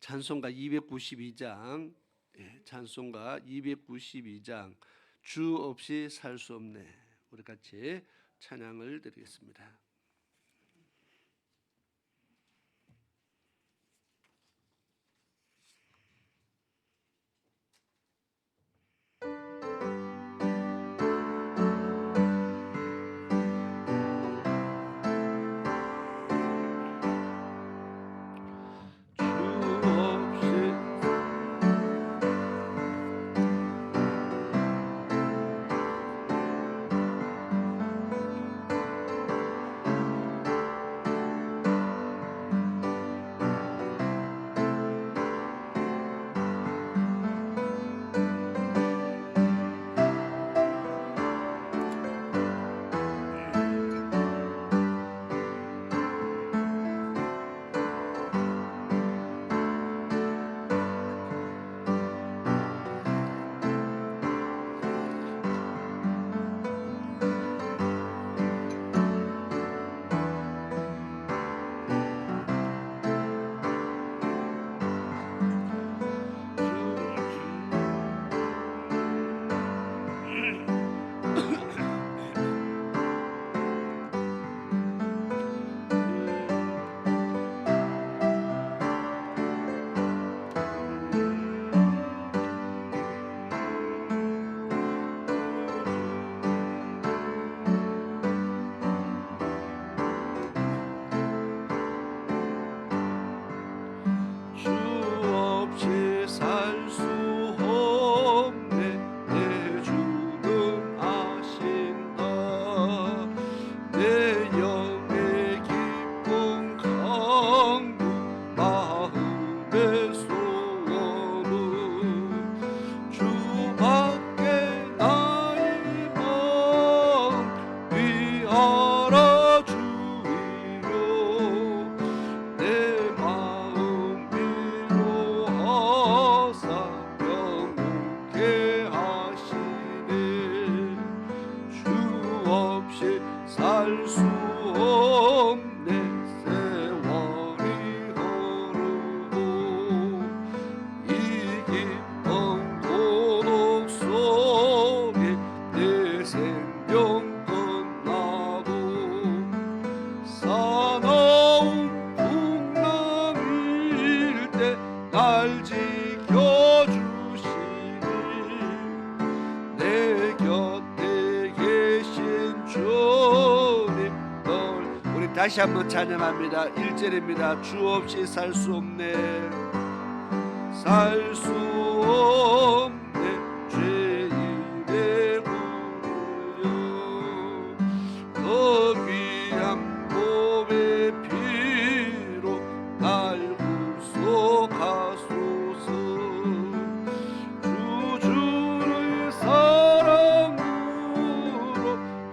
찬송가 292장, 찬송가 292장, 주 없이 살 수 없네. 우리 같이 찬양을 드리겠습니다. 다시 한번 찬양합니다. 1절입니다. 주 없이 살 수 없네. 살 수 없네. 죄인의 구주여 더 귀한 몸의 피로 날 구속하소서. 주의 사랑으로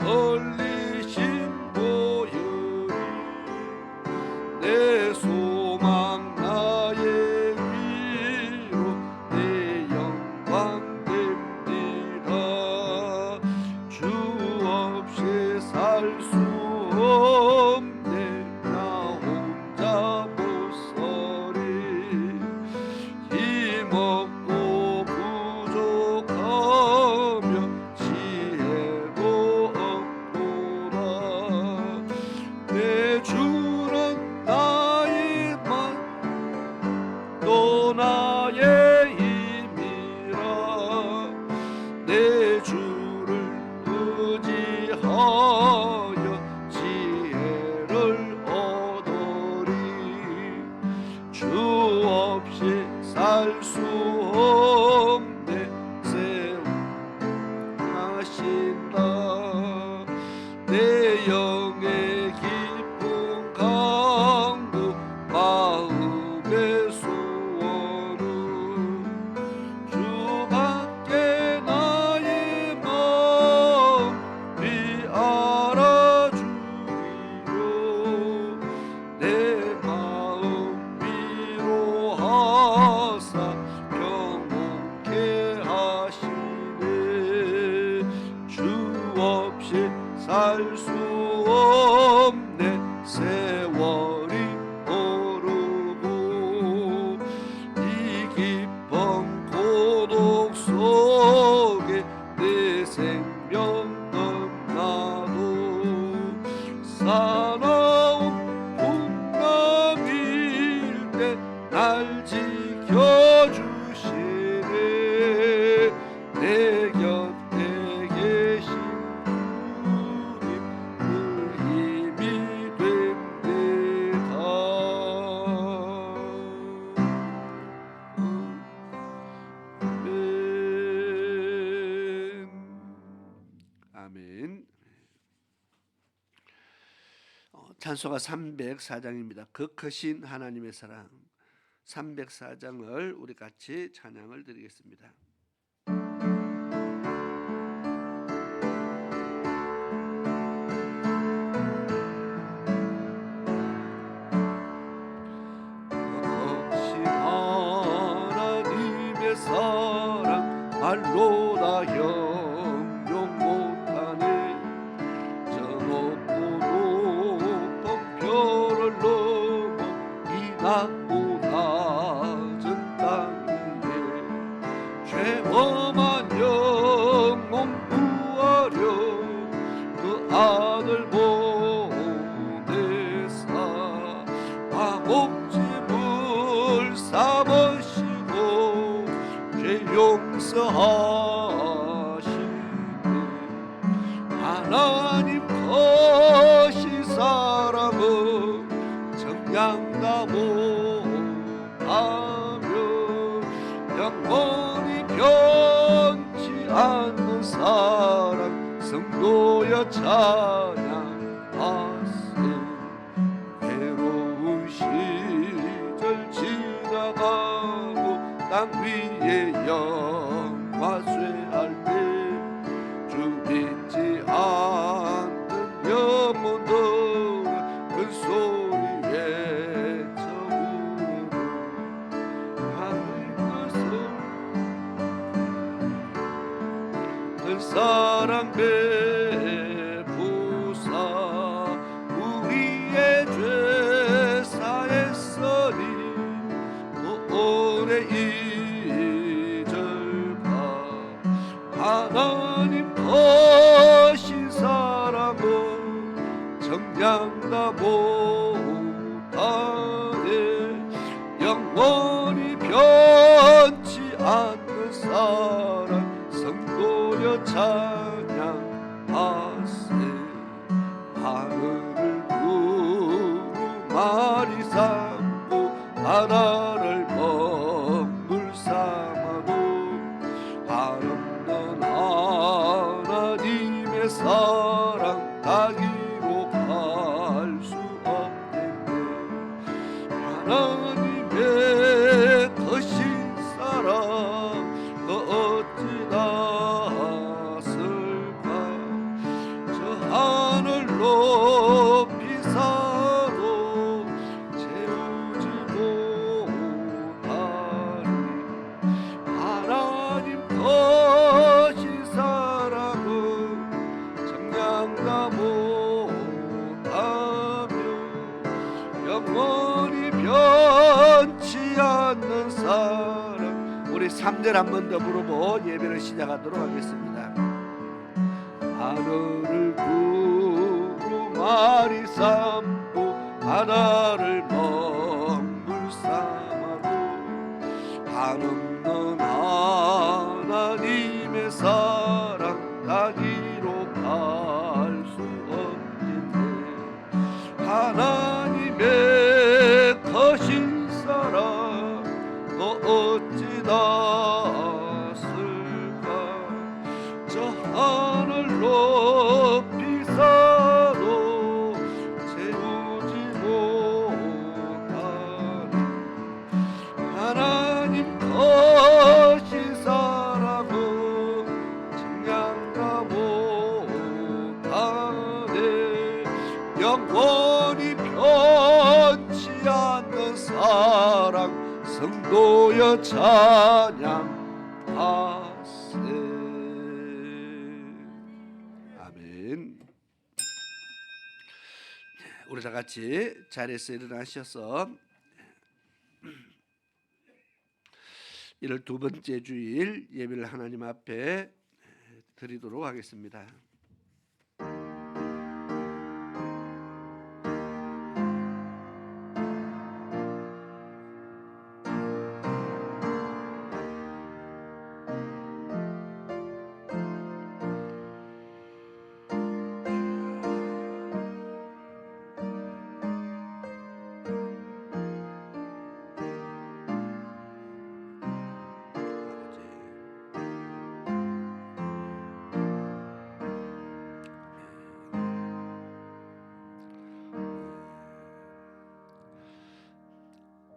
얼리신 내 소망 나의 위로 내 영광 살 수 없네. 세월이 오르고 이 깊은 고독 속에 내 생명 끝나도 사나운 풍랑일 때 날 지켜주시네. 내 곁에 계신 주님 늘 힘이 됩니다. 아멘. 찬송가 304장입니다. 그 크신 하나님의 사랑. 304장을 우리 같이 찬양을 드리겠습니다. 크신 하나님의 사랑 말로 다 형용 못하네. 저 높고 높은 별을 넘어 이 낮고 낮은 땅 위에 죄범한 영혼 구하려 그 아들 보내사 화목짐을 삼으시고 죄 용서하시네. 하나님 크신 사랑은 정량다 못하며 영원히 변치 않는 사랑 성도여 찬양하세. 괴로운 시절 지나가고 땅 위에 영화 쇠할 때 주 믿지 않는 영혼들은 큰 소리 외쳐 부르고 하늘 것을 큰 사랑 베푸사 우리의 죄 사했으니 또 오래 잊을까. 하나님 크신 사랑은 정량다 못하네. 영원히 변치 않는 사랑 성도여 찬양하세. 하늘을 구름알이 삼고 바다를 먹물 삼아도 아름다운 하나님의 사랑 가기로 갈 수 없겠네. 하나님의 크신 사랑 그 어찌 닿았을까. 저 하늘 높이 사도 채우지 못하리. 하나님 크신 사랑은 정량다 못하며 영원히 변치 않는 사랑. 우리 3절 한 번 더 부르고 예배를 시작하도록 하겠습니다. 하늘을 구름알이 삼고 바다를 먹물 삼아도 한없는 하나님의 사랑 가기로 갈 수 없겠네. 하나님의 크신 사랑 너 어찌 닿았을까. 저 하늘 높이 사도 채우지 못하리. 하나님 크신 사랑은 정량다 못하네. 영원히 변치 않는 사랑 성도여 찬양하세. 아멘. 우리 다 같이 자리에서 일어나셔서 이를 두 번째 주일 예배를 하나님 앞에 드리도록 하겠습니다.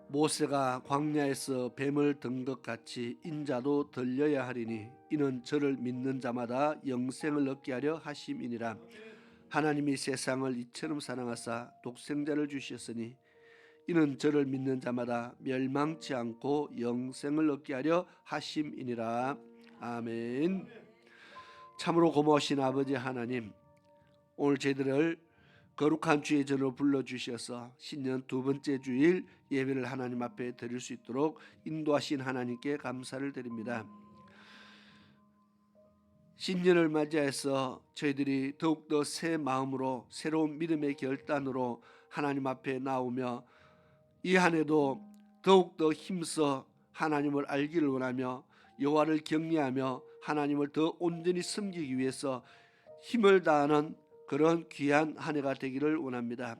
모세가 광야에서 뱀을 든 것 같이 인자도 들려야 하리니 이는 저를 믿는 자마다 영생을 얻게 하려 하심이니라. 하나님이 세상을 이처럼 사랑하사 독생자를 주셨으니 이는 저를 믿는 자마다 멸망치 않고 영생을 얻게 하려 하심이니라. 아멘. 참으로 고마우신 아버지 하나님, 오늘 저희들을 거룩한 주의 전으로 불러주셔서 신년 두 번째 주일 예배를 하나님 앞에 드릴 수 있도록 인도하신 하나님께 감사를 드립니다. 신년을 맞이해서 저희들이 더욱더 새 마음으로 새로운 믿음의 결단으로 하나님 앞에 나오며 이 한 해도 더욱더 힘써 하나님을 알기를 원하며 여호와를 경외하며 하나님을 더 온전히 섬기기 위해서 힘을 다하는 그런 귀한 한 해가 되기를 원합니다.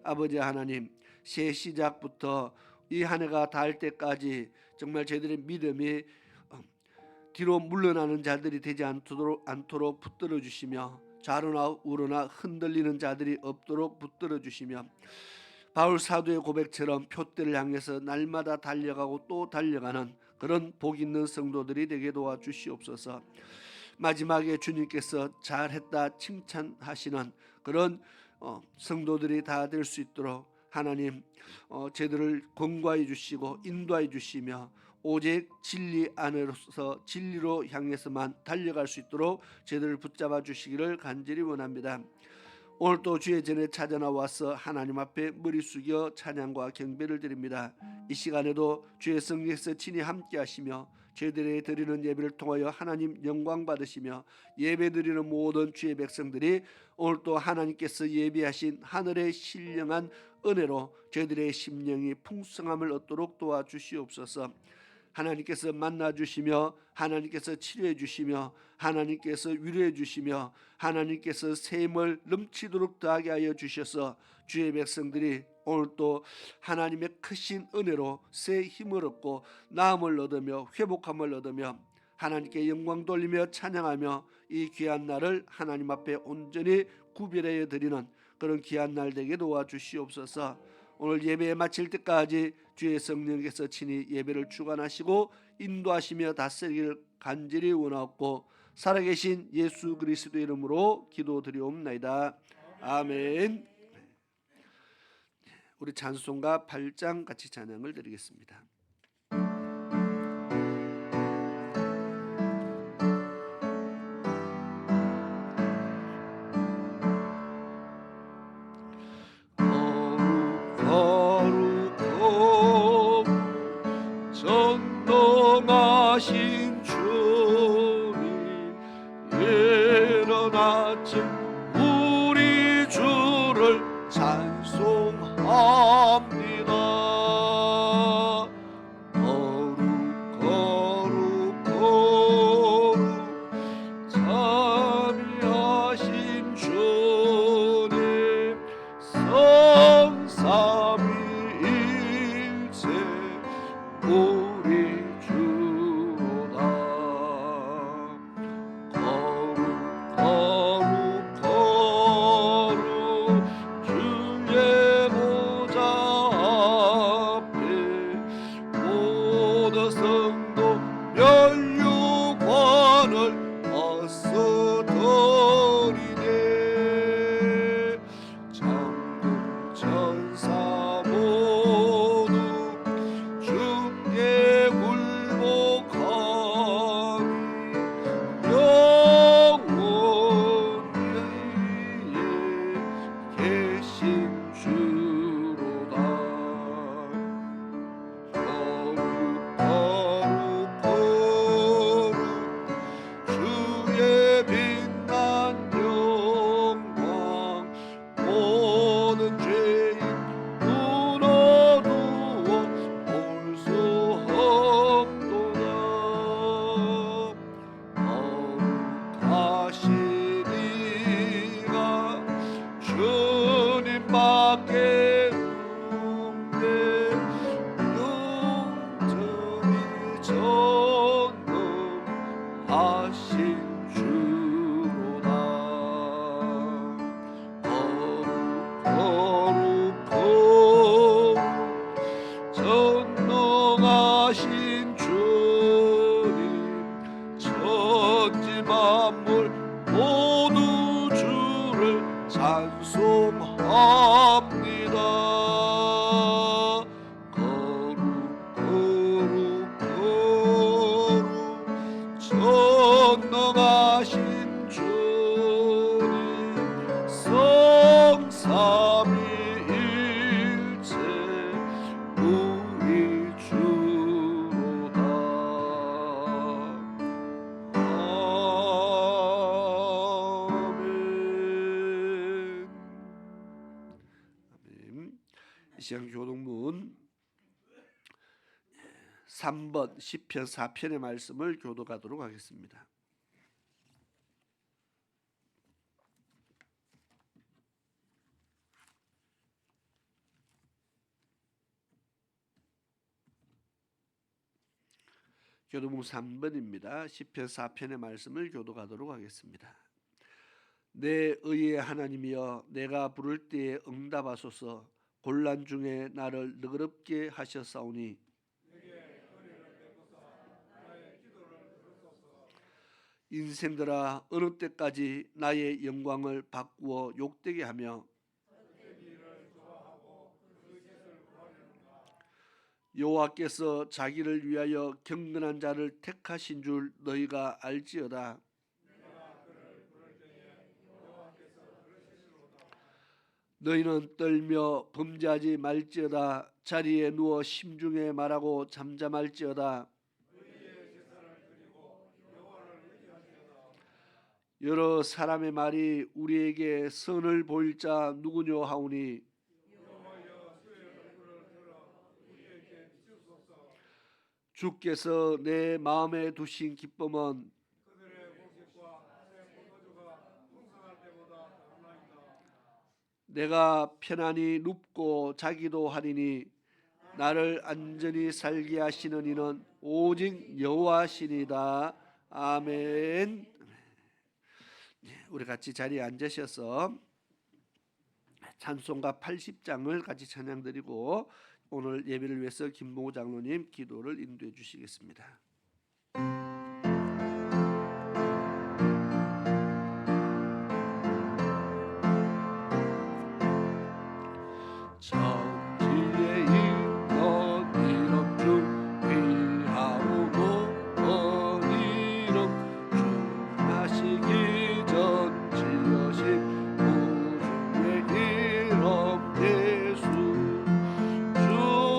아버지 하나님, 새 시작부터 이 한 해가 닿을 때까지 정말 저희들의 믿음이 뒤로 물러나는 자들이 되지 않도록 붙들어 주시며 좌로나 우로나 흔들리는 자들이 없도록 붙들어 주시며 바울 사도의 고백처럼 표대를 향해서 날마다 달려가고 또 달려가는 그런 복 있는 성도들이 되게 도와주시옵소서. 마지막에 주님께서 잘했다 칭찬하시는 그런 성도들이 다 될 수 있도록 하나님 저희들을 권고해 주시고 인도해 주시며 오직 진리 안으로서 진리로 향해서만 달려갈 수 있도록 저희들을 붙잡아 주시기를 간절히 원합니다. 오늘 또 주의 전에 찾아 나와서 하나님 앞에 머리 숙여 찬양과 경배를 드립니다. 이 시간에도 주의 성령께서 친히 함께 하시며 저희들이 드리는 예배를 통하여 하나님 영광 받으시며 예배 드리는 모든 주의 백성들이 오늘 또 하나님께서 예비하신 하늘의 신령한 은혜로 저희들의 심령이 풍성함을 얻도록 도와주시옵소서. 하나님께서 만나주시며 하나님께서 치료해 주시며 하나님께서 위로해 주시며 하나님께서 샘을 넘치도록 더하게 하여 주셔서 주의 백성들이 오늘 또 하나님의 크신 은혜로 새 힘을 얻고 나음을 얻으며 회복함을 얻으며 하나님께 영광 돌리며 찬양하며 이 귀한 날을 하나님 앞에 온전히 구별하여 드리는 그런 귀한 날 되게 도와주시옵소서. 오늘 예배 마칠 때까지 주의 성령께서 친히 예배를 주관하시고 인도하시며 다스리기를 간절히 원하옵고 살아계신 예수 그리스도의 이름으로 기도드리옵나이다. 아멘. 우리 찬송가 8장 같이 찬양을 드리겠습니다. 전능하신 주님 이른 아침 우리 주를 찬송합니다. 거룩 참여하신 주님 성삼위일체 우리 주로다. 거룩 주의 보좌 앞에 모든 성도 면류관을 어서 드리네. 천군 천사 모두 주께 굴복하니 영원히 계신 주 주로다. 거룩 전능하신 주님, 천지 만물 모두 주를 찬송합니다. 전능하신 주님, 성삼위일체 우리 주로다. 아멘. 아멘. 이 시간 교독문 3번 시편 4편의 말씀을 교독하도록 하겠습니다. 교독문 3번입니다. 시편 4편의 말씀을 교독하도록 하겠습니다. 내 의의 하나님이여, 내가 부를 때에 응답하소서. 곤란 중에 나를 너그럽게 하셨사오니 인생들아, 어느 때까지 나의 영광을 바꾸어 욕되게 하며 여호와께서 자기를 위하여 경건한 자를 택하신 줄 너희가 알지어다. 너희는 떨며 범죄하지 말지어다. 자리에 누워 심중에 말하고 잠잠할지어다. 여러 사람의 말이 우리에게 선을 보일 자 누구뇨 하오니 주께서 내 마음에 두신 기쁨은 내가 편안히 눕고 자기도 하리니 나를 안전히 살게 하시는 이는 오직 여호와시니이다. 아멘. 우리 같이 자리에 앉으셔서 찬송가 80장을 같이 찬양드리고 오늘 예배를 위해서 김봉우 장로님 기도를 인도해 주시겠습니다. 천지에 있던 이름 중 귀하고 높은 이름, 주 나시기 전 지으신 우주의 이름 예수. 주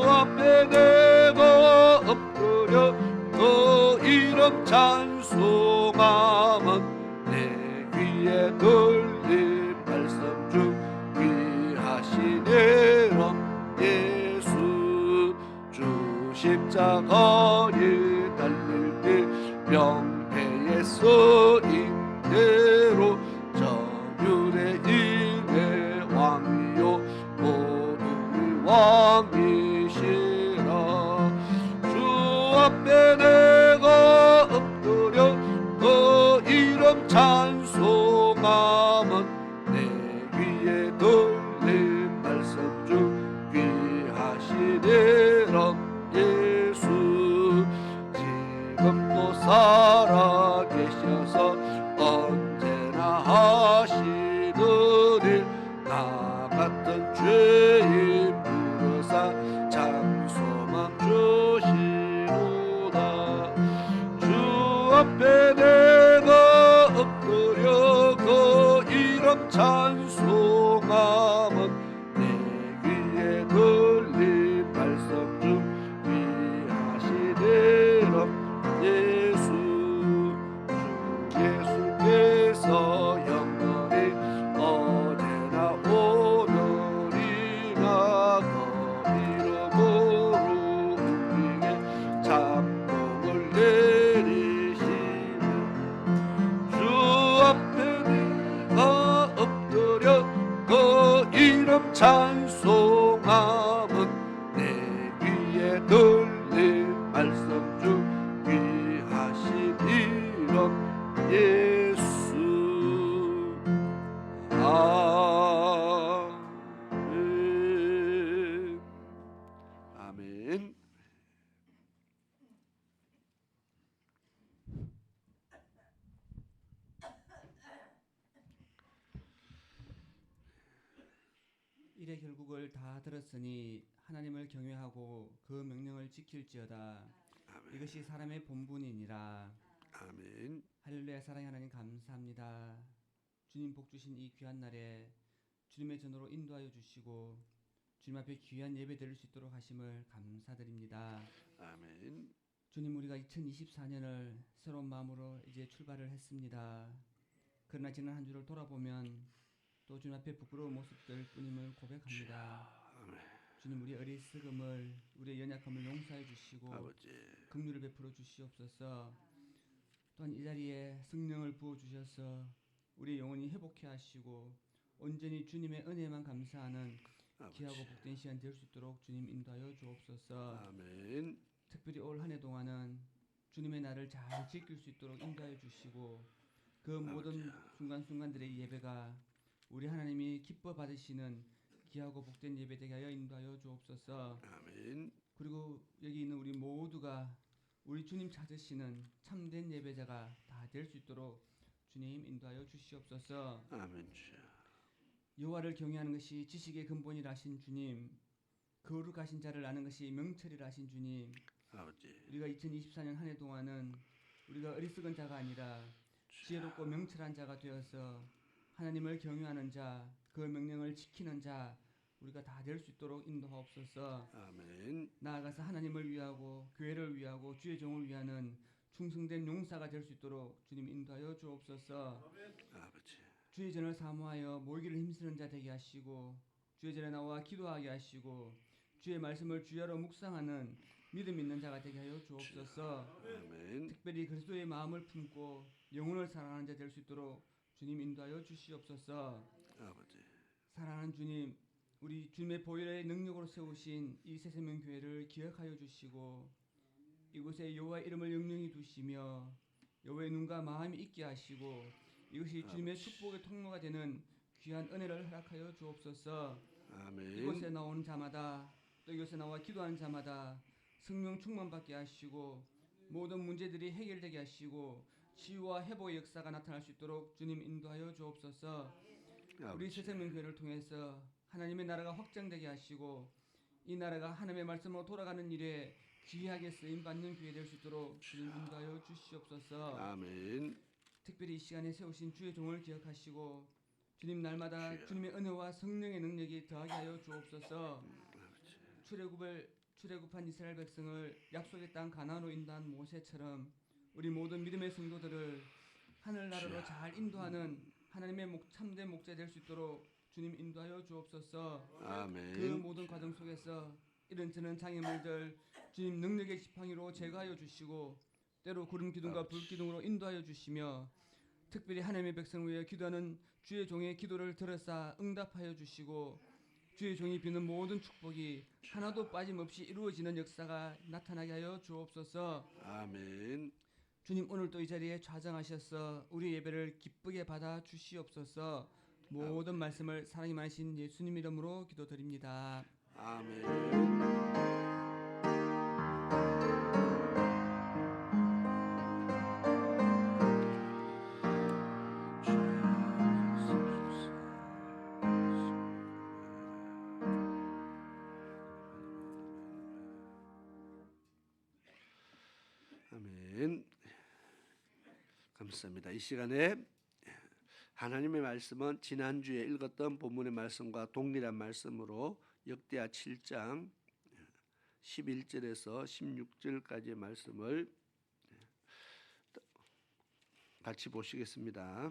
앞에 내가 엎드려 그 이름 찬송함은 내 귀에 들린 말씀 중 귀하신 이름 예수. 주 십자가에 달릴 때 명패에 쓰인 대로 전율의 일의 왕이요 모두의 왕이시라. 주 앞에 내가 엎드려 그 이름 찬송함은 내 귀에 들린 말씀 중 귀하신 이름 예수. 지금도 살아계셔서 언제나 하시는 일, 나 같은 죄인 부르사 장소만 주시노다. 주 앞에 내가 엎드려 그 예수 아멘. 아멘. 이래 결국을 다 들었으니 하나님을 경외하고 그 명령을 지킬지어다. 이것이 사람의 본분이니라. 아멘. 할렐루야. 사랑의 하나님 감사합니다. 주님 복 주신 이 귀한 날에 주님의 전으로 인도하여 주시고 주님 앞에 귀한 예배 드릴 수 있도록 하심을 감사드립니다. 아멘. 주님, 우리가 2024년을 새로운 마음으로 이제 출발을 했습니다. 그러나 지난 한 주를 돌아보면 또 주님 앞에 부끄러운 모습들 뿐임을 고백합니다. 주님, 우리의 어리석음을, 우리의 연약함을 용서해 주시고 아버지 긍휼을 베풀어 주시옵소서. 또한 이 자리에 성령을 부어 주셔서 우리의 영혼이 회복해 하시고 온전히 주님의 은혜만 감사하는 귀하고 복된 시간 될 수 있도록 주님 인도하여 주옵소서. 아멘. 특별히 올 한 해 동안은 주님의 날을 잘 지킬 수 있도록 인도하여 주시고 그 모든 순간순간들의 예배가 우리 하나님이 기뻐 받으시는 귀하고 복된 예배 되게 하여 인도하여 주옵소서. 아멘. 그리고 여기 있는 우리 모두가 우리 주님 찾으시는 참된 예배자가 다 될 수 있도록 주님 인도하여 주시옵소서. 아멘. 주여. 여호와를 경외하는 것이 지식의 근본이라신 주님, 거룩하신 자를 아는 것이 명철이라신 주님, 아버지 우리가 2024년 한 해 동안은 우리가 어리석은 자가 아니라 지혜롭고 명철한 자가 되어서 하나님을 경외하는 자, 그 명령을 지키는 자, 우리가 다 될 수 있도록 인도하옵소서. 아멘. 나아가서 하나님을 위하고 교회를 위하고 주의 종을 위하는 충성된 용사가 될 수 있도록 주님 인도하여 주옵소서. 아버지 주의 전을 사모하여 모이기를 힘쓰는 자 되게 하시고 주의 전에 나와 기도하게 하시고 주의 말씀을 주야로 묵상하는 믿음 있는 자가 되게 하여 주옵소서. 아멘. 특별히 그리스도의 마음을 품고 영혼을 사랑하는 자 될 수 있도록 주님 인도하여 주시옵소서. 아버지 사랑하는 주님, 우리 주님의 보혈의 능력으로 세우신 이 새생명 교회를 기억하여 주시고 이곳에 여호와의 이름을 영영히 두시며 여호와의 눈과 마음이 있게 하시고 이것이 주님의 축복의 통로가 되는 귀한 은혜를 허락하여 주옵소서. 아멘. 이곳에 나오는 자마다 또 이곳에 나와 기도하는 자마다 성령 충만받게 하시고 모든 문제들이 해결되게 하시고 치유와 회복의 역사가 나타날 수 있도록 주님 인도하여 주옵소서. 우리 아버지 새생명교회를 통해서 하나님의 나라가 확장되게 하시고 이 나라가 하나님의 말씀으로 돌아가는 일에 귀하게 쓰임받는 교회 될 수 있도록 주님 인도하여 주시옵소서. 아멘. 특별히 이 시간에 세우신 주의 종을 기억하시고 주님 날마다 주님의 은혜와 성령의 능력이 더하게 하여 주옵소서. 출애굽한 이스라엘 백성을 약속의 땅 가나안으로 인도한 모세처럼 우리 모든 믿음의 성도들을 하늘나라로 잘 인도하는 하나님의 참된 목자 될 수 있도록 주님 인도하여 주옵소서. 아멘. 그 모든 과정 속에서 이런저런 장애물들 주님 능력의 지팡이로 제거하여 주시고 때로 구름 기둥과 불 기둥으로 인도하여 주시며 특별히 하나님의 백성을 위해 기도하는 주의 종의 기도를 들으사 응답하여 주시고 주의 종이 비는 모든 축복이 하나도 빠짐없이 이루어지는 역사가 나타나게 하여 주옵소서. 아멘. 주님, 오늘도 이 자리에 좌정하셔서 우리 예배를 기쁘게 받아 주시옵소서. 모든 말씀을 사랑이 많으신 예수님 이름으로 기도드립니다. 아멘. 아멘. 감사합니다. 이 시간에 하나님의 말씀은 지난주에 읽었던 본문의 말씀과 동일한 말씀으로 역대하 7장 11절에서 16절까지의 말씀을 같이 보시겠습니다.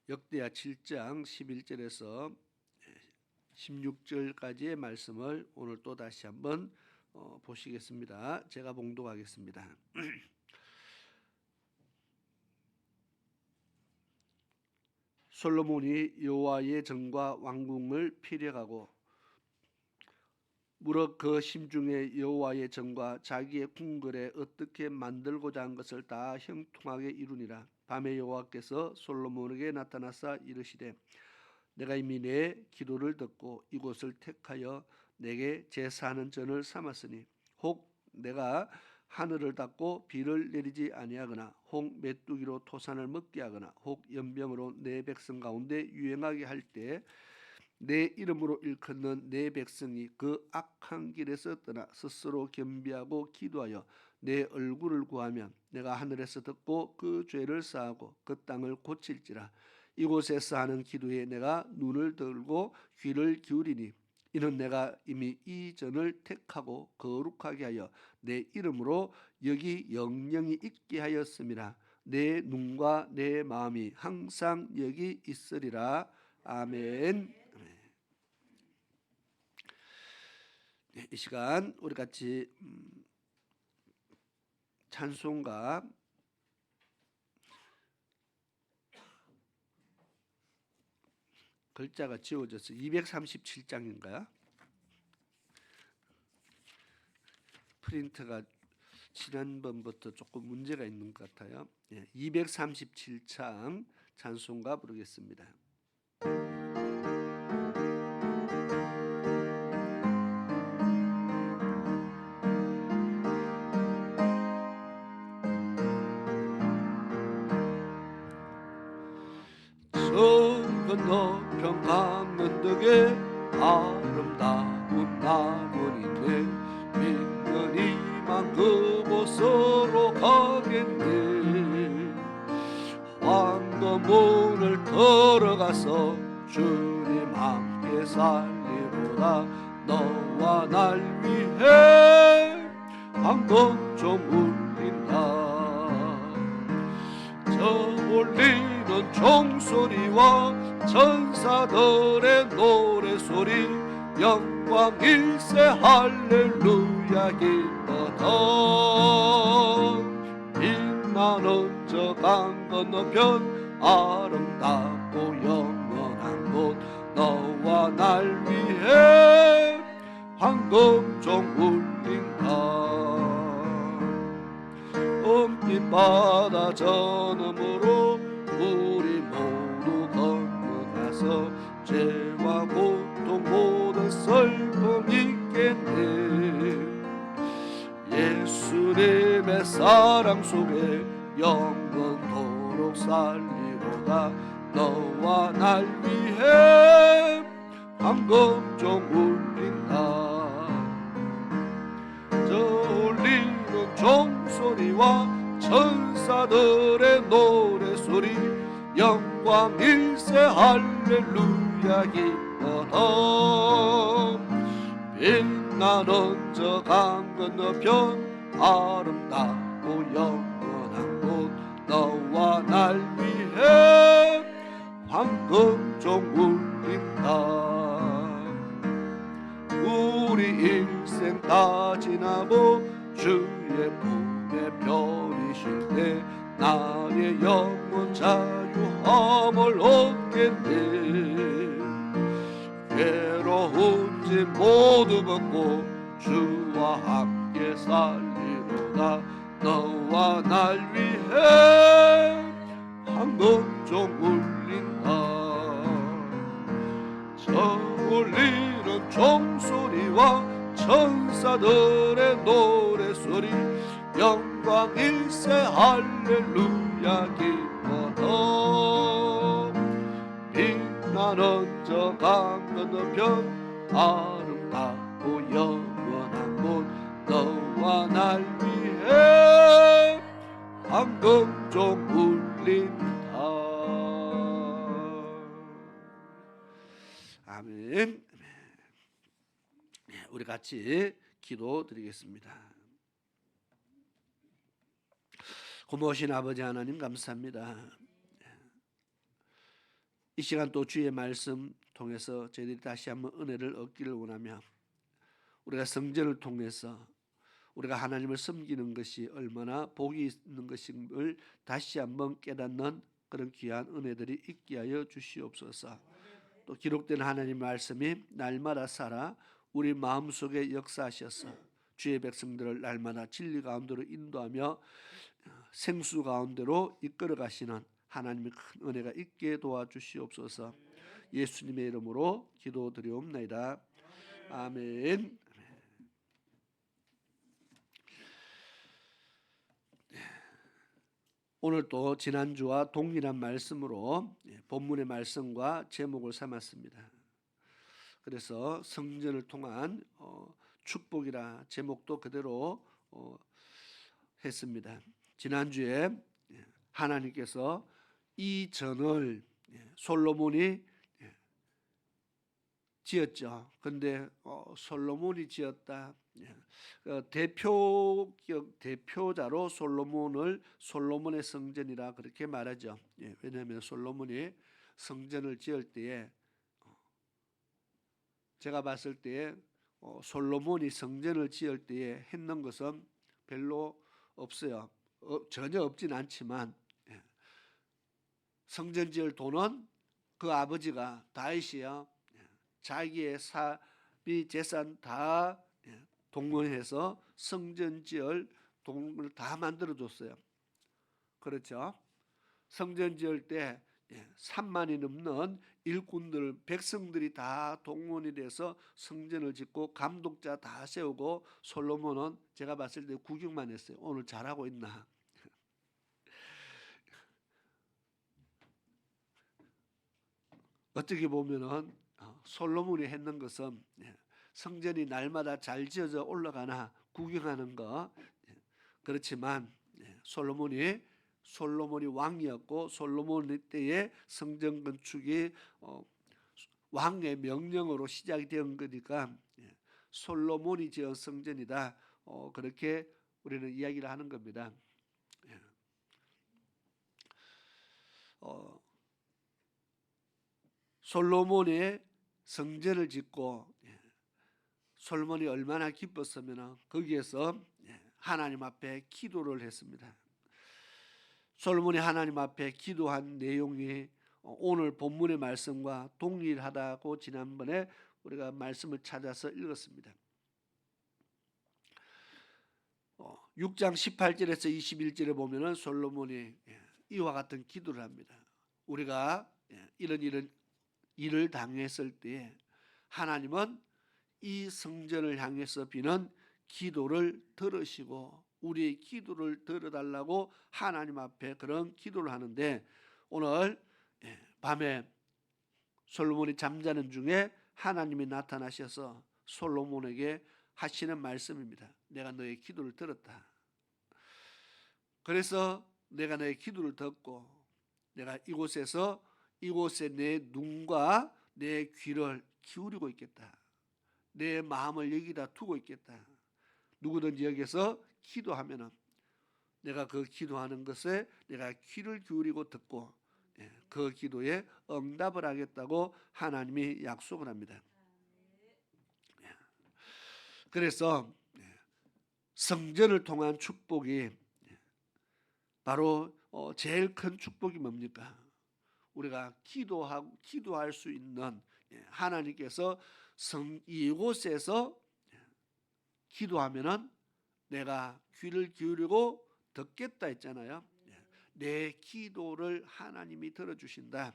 역대하 7장 11절에서 16절까지의 말씀을 오늘 또 다시 한번 보시겠습니다. 제가 봉독하겠습니다. 솔로몬이 여호와의 전과 왕궁을 피력하고 무릇 그 심중에 여호와의 정과 자기의 궁궐에 어떻게 만들고자 한 것을 다 형통하게 이루니라. 밤에 여호와께서 솔로몬에게 나타나사 이르시되 내가 이미 내 기도를 듣고 이곳을 택하여 내게 제사하는 전을 삼았으니 혹 내가 하늘을 닫고 비를 내리지 아니하거나 혹 메뚜기로 토산을 먹게 하거나 혹 연병으로 내 백성 가운데 유행하게 할 때 내 이름으로 일컫는 내 백성이 그 악한 길에서 떠나 스스로 겸비하고 기도하여 내 얼굴을 구하면 내가 하늘에서 듣고 그 죄를 사하고 그 땅을 고칠지라. 이곳에서 하는 기도에 내가 눈을 들고 귀를 기울이니 이는 내가 이미 이 전을 택하고 거룩하게 하여 내 이름으로 여기 영영이 있게 하였음이라. 내 눈과 내 마음이 항상 여기 있으리라. 아멘. 이 시간 우리 같이 찬송가 글자가 지워져서 237장인가요? 프린트가 지난번부터 조금 문제가 있는 것 같아요. 237장 찬송가 부르겠습니다. 저 건너편 강은덕에 아름다운 나무인데 믿는 이만 그곳으로 가겠네. 황금문을 들어가서 주님 함께 살리로다. 너와 날 위해 황금 좀 울린다. 저 울리는 종소리와 천사들의 노래소리 영광 일세 할렐루야 기뻐다. 빛나는 저 강 건너편 아름답고 영원한 곳 너와 날 위해 황금종 울린다. 은빛 바다 저너머로 우리 모두 건너가서 죄와 고통 모든 슬픔 잊겠네. 예수님의 사랑 속에 영원토록 살리로다. 너와 날 위해 황금종 울린다. 저 울리는 종소리와 천사들의 노래소리 영광 일세 할렐루야 기뻐다. 빛나는 저 강 건너편 아름답고 영원한 곳 너와 날 위해 황금종 울린다. 우리 일생 다 지나고 주의 품에 편이실 때 나의 영혼 자유함을 얻겠네. 괴로운 짐 모두 벗고 주와 함께 살리로다. 너와 날 위해 황금종 울린다. 저 울리는 종소리와 천사들의 노래소리 영광 일세 할렐루야 기뻐다. 빛나는 저 강 건너편 아름답고 영원한 곳 너와 날 위해 황금종 울린다. 아멘. 우리 같이 기도드리겠습니다. 고마우신 아버지 하나님 감사합니다. 이 시간 또 주의 말씀 통해서 저희들이 다시 한번 은혜를 얻기를 원하며 우리가 성전을 통해서 우리가 하나님을 섬기는 것이 얼마나 복이 있는 것임을 다시 한번 깨닫는 그런 귀한 은혜들이 있게 하여 주시옵소서. 또 기록된 하나님 말씀이 날마다 살아 우리 마음속에 역사하셔서 주의 백성들을 날마다 진리 가운데로 인도하며 생수 가운데로 이끌어 가시는 하나님의 큰 은혜가 있게 도와주시옵소서. 예수님의 이름으로 기도드리옵나이다. 아멘. 오늘 또 지난주와 동일한 말씀으로 본문의 말씀과 제목을 삼았습니다. 그래서 성전을 통한 축복이라 제목도 그대로 했습니다. 지난주에 하나님께서 이 전을 솔로몬이 지었죠. 그런데 솔로몬이 지었다. 대표자로 솔로몬의 성전이라 그렇게 말하죠. 왜냐하면 솔로몬이 성전을 지을 때에 제가 봤을 때에 솔로몬이 성전을 지을 때에 했는 것은 별로 없어요. 전혀 없진 않지만 성전 지을 돈은 그 아버지가 다윗이요. 자기의 사비 재산 다 동원해서 성전 지을 돈을 다 만들어줬어요. 그렇죠? 성전 지을 때 3만이 넘는 일꾼들, 백성들이 다 동원이 돼서 성전을 짓고 감독자 다 세우고 솔로몬은 제가 봤을 때 구경만 했어요. 오늘 잘하고 있나? 어떻게 보면은 솔로몬이 했는 것은 성전이 날마다 잘 지어져 올라가나 구경하는 거. 그렇지만 솔로몬이 왕이었고 솔로몬 때에 성전 건축이 왕의 명령으로 시작이 된 거니까 솔로몬이 지은 성전이다. 그렇게 우리는 이야기를 하는 겁니다. 솔로몬의 성전을 짓고 솔로몬이 얼마나 기뻤으면 거기에서 하나님 앞에 기도를 했습니다. 솔로몬이 하나님 앞에 기도한 내용이 오늘 본문의 말씀과 동일하다고 지난번에 우리가 말씀을 찾아서 읽었습니다. 6장 18절에서 21절에 보면은 솔로몬이 이와 같은 기도를 합니다. 우리가 이런 일을 당했을 때에 하나님은 이 성전을 향해서 비는 기도를 들으시고 우리의 기도를 들어달라고 하나님 앞에 그런 기도를 하는데 오늘 밤에 솔로몬이 잠자는 중에 하나님이 나타나셔서 솔로몬에게 하시는 말씀입니다. 내가 너의 기도를 들었다. 그래서 내가 너의 기도를 듣고 내가 이곳에 내 눈과 내 귀를 기울이고 있겠다. 내 마음을 여기다 두고 있겠다. 누구든지 여기서 기도하면은 내가 그 기도하는 것에 내가 귀를 기울이고 듣고 그 기도에 응답을 하겠다고 하나님이 약속을 합니다. 그래서 성전을 통한 축복이 바로 제일 큰 축복이 뭡니까? 우리가 기도할 수 있는 하나님께서 이곳에서 기도하면은 내가 귀를 기울이고 듣겠다 했잖아요. 내 기도를 하나님이 들어주신다.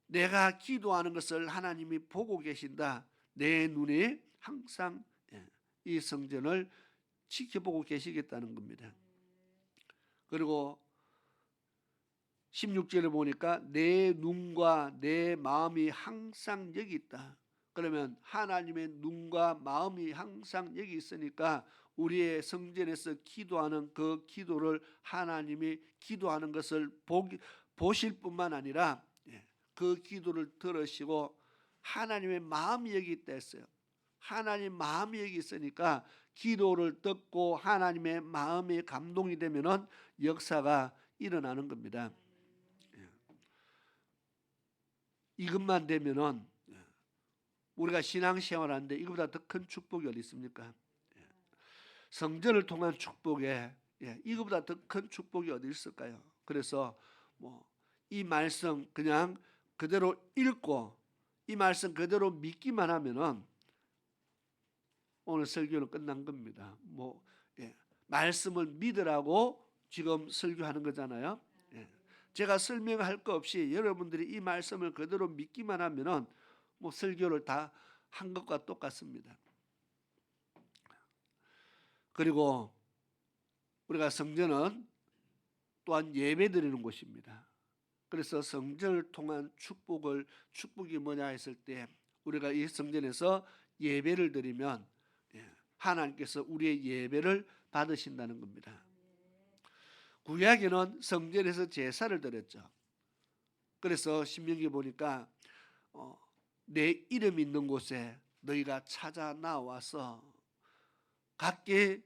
내가 기도하는 것을 하나님이 보고 계신다. 내 눈이 항상 이 성전을 지켜보고 계시겠다는 겁니다. 그리고 16절을 보니까 내 눈과 내 마음이 항상 여기 있다. 그러면 하나님의 눈과 마음이 항상 여기 있으니까 우리의 성전에서 기도하는 그 기도를 하나님이 기도하는 것을 보실 뿐만 아니라 그 기도를 들으시고 하나님의 마음이 여기 있다 했어요. 하나님 마음이 여기 있으니까 기도를 듣고 하나님의 마음이 감동이 되면은 역사가 일어나는 겁니다. 이것만 되면은 우리가 신앙생활하는데 이거보다 더 큰 축복이 어디 있습니까? 성전을 통한 축복에 이거보다 더 큰 축복이 어디 있을까요? 그래서 이 말씀 그냥 그대로 읽고 이 말씀 그대로 믿기만 하면은 오늘 설교는 끝난 겁니다. 뭐 말씀을 믿으라고 지금 설교하는 거잖아요. 제가 설명할 거 없이 여러분들이 이 말씀을 그대로 믿기만 하면은 뭐 설교를 다 한 것과 똑같습니다. 그리고 우리가 성전은 또한 예배드리는 곳입니다. 그래서 성전을 통한 축복이 뭐냐 했을 때 우리가 이 성전에서 예배를 드리면 하나님께서 우리의 예배를 받으신다는 겁니다. 구약에는 성전에서 제사를 드렸죠. 그래서 신명기 보니까 내 이름 있는 곳에 너희가 찾아 나와서 각기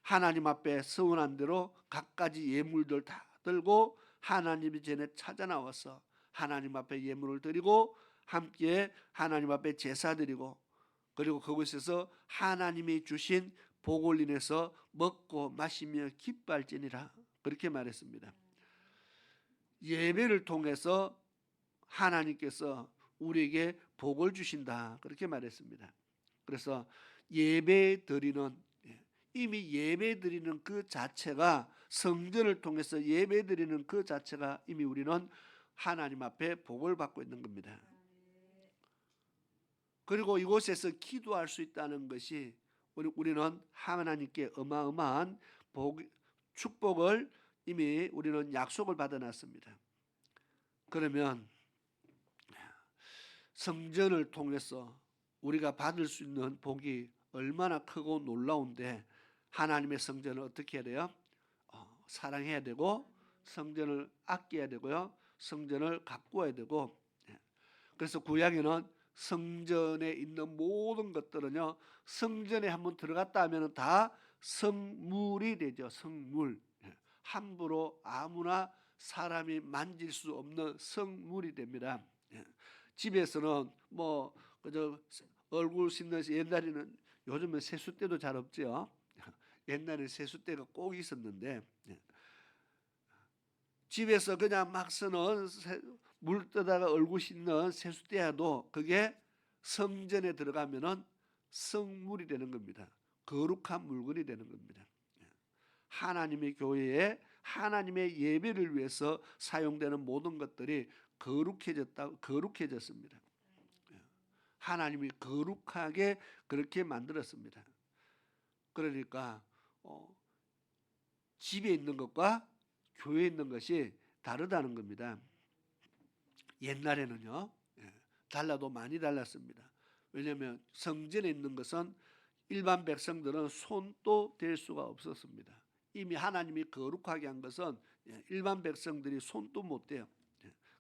하나님 앞에 서운한 대로 각가지 예물들 다 들고 하나님 전에 찾아 나와서 하나님 앞에 예물을 드리고 함께 하나님 앞에 제사 드리고 그리고 그곳에서 하나님이 주신 복을 인해서 먹고 마시며 기뻐할지니라 그렇게 말했습니다. 예배를 통해서 하나님께서 우리에게 복을 주신다 그렇게 말했습니다. 그래서 예배 드리는 이미 예배 드리는 그 자체가 성전을 통해서 예배 드리는 그 자체가 이미 우리는 하나님 앞에 복을 받고 있는 겁니다. 그리고 이곳에서 기도할 수 있다는 것이 우리는 하나님께 어마어마한 축복을 이미 우리는 약속을 받아놨습니다. 그러면 성전을 통해서 우리가 받을 수 있는 복이 얼마나 크고 놀라운데 하나님의 성전을 어떻게 해야 돼요? 사랑해야 되고 성전을 아껴야 되고요. 성전을 가꾸어야 되고 그래서 구약에는 성전에 있는 모든 것들은요. 성전에 한번 들어갔다 하면 다 성물이 되죠. 성물. 함부로 아무나 사람이 만질 수 없는 성물이 됩니다. 집에서는 뭐 그저 얼굴 씻는 옛날에는 요즘은 세숫대도 잘 없죠. 옛날에 세숫대가 꼭 있었는데 집에서 그냥 막 쓰는 물 떠다가 얼굴 씻는 세숫대야도 그게 성전에 들어가면은 성물이 되는 겁니다. 거룩한 물건이 되는 겁니다. 하나님의 교회에 하나님의 예배를 위해서 사용되는 모든 것들이 거룩해졌습니다. 하나님이 거룩하게 그렇게 만들었습니다. 그러니까 집에 있는 것과 교회에 있는 것이 다르다는 겁니다. 옛날에는요, 달라도 많이 달랐습니다. 왜냐하면 성전에 있는 것은 일반 백성들은 손도 댈 수가 없었습니다. 이미 하나님이 거룩하게 한 것은 일반 백성들이 손도 못 대요.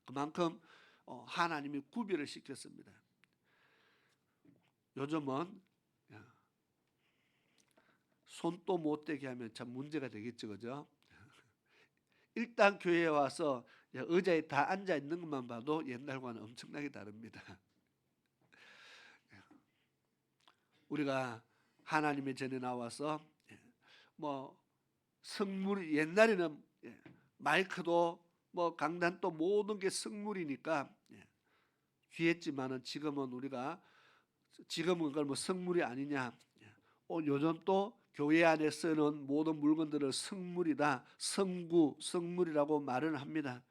그만큼 하나님이 구별을 시켰습니다. 요즘은 손도 못 대게 하면 참 문제가 되겠죠, 그죠? 일단 교회에 와서 의자에 다 앉아 있는 것만 봐도 옛날과는 엄청나게 다릅니다. 우리가 하나님의 전에 나와서 뭐 성물 옛날에는 마이크도 뭐 강단도 모든 게 성물이니까 귀했지만은 지금은 그걸 뭐 성물이 아니냐. 요즘 또 교회 안에 쓰는 모든 물건들을 성물이다, 성물이라고 말을 합니다.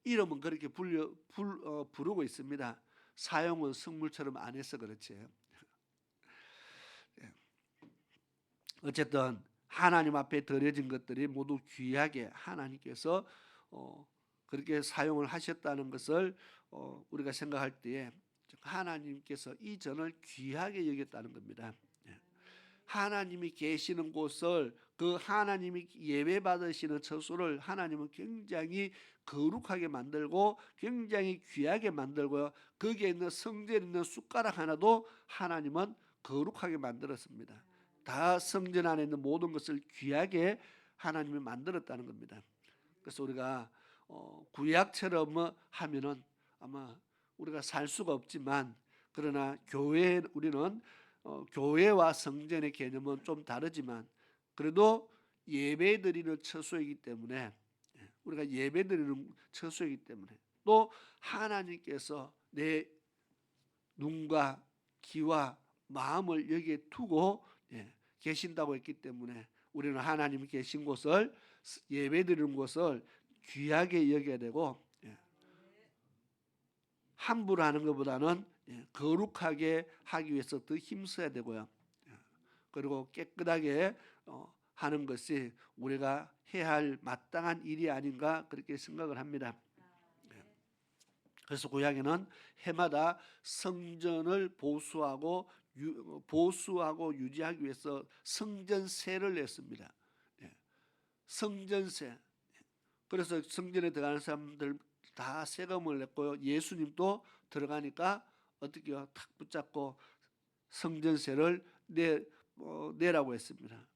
이름은 그렇게 부르고 있습니다. 사용은 성물처럼 안 해서 그렇지. 어쨌든 하나님 앞에 드려진 것들이 모두 귀하게 하나님께서 그렇게 사용을 하셨다는 것을 우리가 생각할 때에 하나님께서 이 전을 귀하게 여겼다는 겁니다. 하나님이 계시는 곳을 그 하나님이 예배 받으시는 처소를 하나님은 굉장히 거룩하게 만들고 굉장히 귀하게 만들고요. 거기에 있는 성전에 있는 숟가락 하나도 하나님은 거룩하게 만들었습니다. 다 성전 안에 있는 모든 것을 귀하게 하나님이 만들었다는 겁니다. 그래서 우리가 구약처럼 하면은 아마 우리가 살 수가 없지만 그러나 우리는 교회와 성전의 개념은 좀 다르지만 그래도 예배드리는 처소이기 때문에 우리가 예배드리는 처소이기 때문에 또 하나님께서 내 눈과 귀와 마음을 여기에 두고 계신다고 했기 때문에 우리는 하나님이 계신 곳을 예배드리는 곳을 귀하게 여겨야 되고 함부로 하는 것보다는 거룩하게 하기 위해서 더 힘써야 되고요. 그리고 깨끗하게 하는 것이 우리가 해야 할 마땅한 일이 아닌가 그렇게 생각을 합니다. 그래서 구약에는 해마다 성전을 보수하고 유지하기 위해서 성전세를 냈습니다. 성전세. 그래서 성전에 들어가는 사람들 다 세금을 냈고요. 예수님도 들어가니까 어떻게요? 탁 붙잡고 성전세를 내라고 했습니다.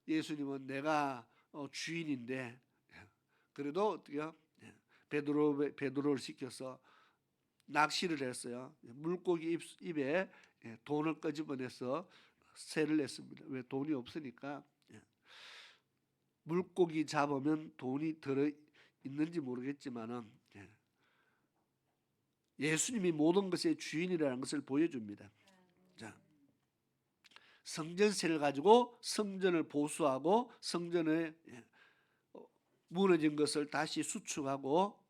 예수님은 내가 주인인데 그래도 어떻게요? 베드로를 시켜서 낚시를 했어요. 물고기 입에 돈을 끄집어내서 세를 냈습니다. 왜? 돈이 없으니까. 물고기 잡으면 돈이 들어 있는지 모르겠지만은 예수님이 모든 것의 주인이라는 것을 보여줍니다. 자, 성전세를 가지고 성전을 보수하고 성전에 무너진 것을 다시 수축하고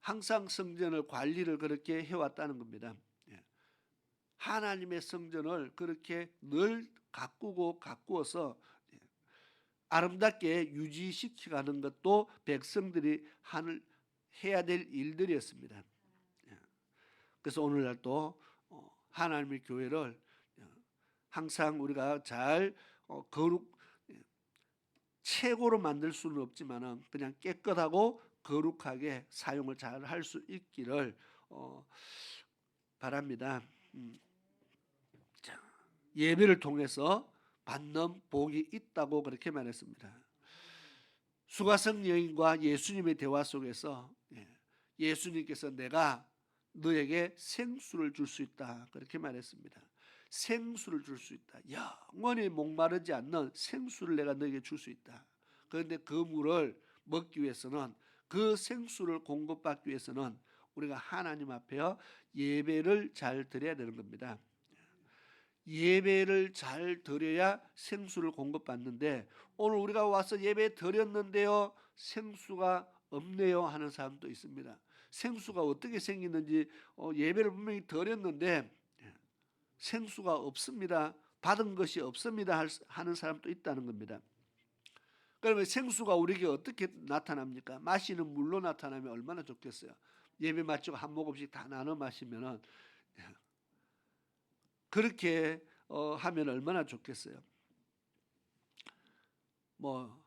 항상 성전을 관리를 그렇게 해왔다는 겁니다. 하나님의 성전을 그렇게 늘 가꾸어서 아름답게 유지시켜가는 것도 백성들이 해야 될 일들이었습니다. 그래서 오늘날 또 하나님의 교회를 항상 우리가 잘 거룩 최고로 만들 수는 없지만은 그냥 깨끗하고 거룩하게 사용을 잘 할 수 있기를 바랍니다. 자, 예배를 통해서 받는 복이 있다고 그렇게 말했습니다. 수가성 여인과 예수님의 대화 속에서 예수님께서 내가 너에게 생수를 줄 수 있다 그렇게 말했습니다. 생수를 줄 수 있다. 영원히 목마르지 않는 생수를 내가 너에게 줄 수 있다. 그런데 그 물을 먹기 위해서는 그 생수를 공급받기 위해서는 우리가 하나님 앞에 예배를 잘 드려야 되는 겁니다. 예배를 잘 드려야 생수를 공급받는데 오늘 우리가 와서 예배 드렸는데요 생수가 없네요 하는 사람도 있습니다. 생수가 어떻게 생기는지 예배를 분명히 드렸는데 생수가 없습니다. 받은 것이 없습니다 하는 사람도 있다는 겁니다. 그러면 생수가 우리에게 어떻게 나타납니까? 마시는 물로 나타나면 얼마나 좋겠어요. 예배 마치고 한 모금씩 다 나눠 마시면은 그렇게 하면 얼마나 좋겠어요. 뭐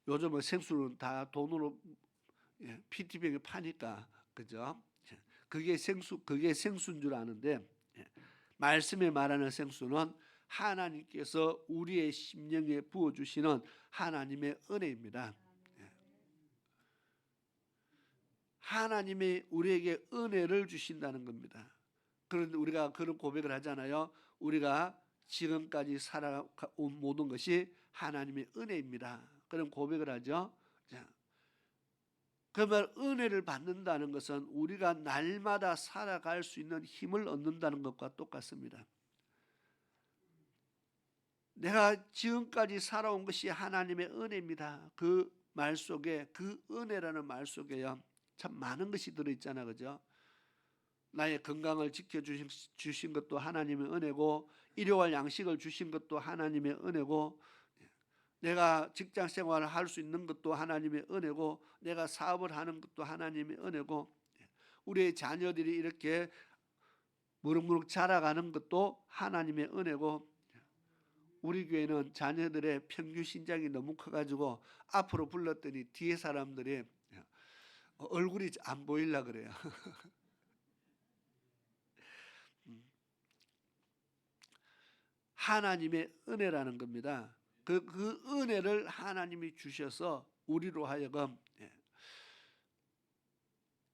요즘은 생수는 다 돈으로 PT병에 파니까 그죠? 그게 생수인 줄 아는데 말씀에 말하는 생수는 하나님께서 우리의 심령에 부어주시는 하나님의 은혜입니다. 하나님이 우리에게 은혜를 주신다는 겁니다. 그런데 우리가 그런 고백을 하잖아요. 우리가 지금까지 살아온 모든 것이 하나님의 은혜입니다. 그런 고백을 하죠. 그러면 은혜를 받는다는 것은 우리가 날마다 살아갈 수 있는 힘을 얻는다는 것과 똑같습니다. 내가 지금까지 살아온 것이 하나님의 은혜입니다. 그 말 속에 그 은혜라는 말 속에요. 참 많은 것이 들어있잖아, 그죠? 나의 건강을 지켜주신 것도 하나님의 은혜고 일용할 양식을 주신 것도 하나님의 은혜고 내가 직장 생활을 할 수 있는 것도 하나님의 은혜고 내가 사업을 하는 것도 하나님의 은혜고 우리의 자녀들이 이렇게 무럭무럭 자라가는 것도 하나님의 은혜고 우리 교회는 자녀들의 평균 신장이 너무 커가지고 앞으로 불렀더니 뒤에 사람들이 얼굴이 안 보이려 그래요. 하나님의 은혜라는 겁니다. 그 은혜를 하나님이 주셔서 우리로 하여금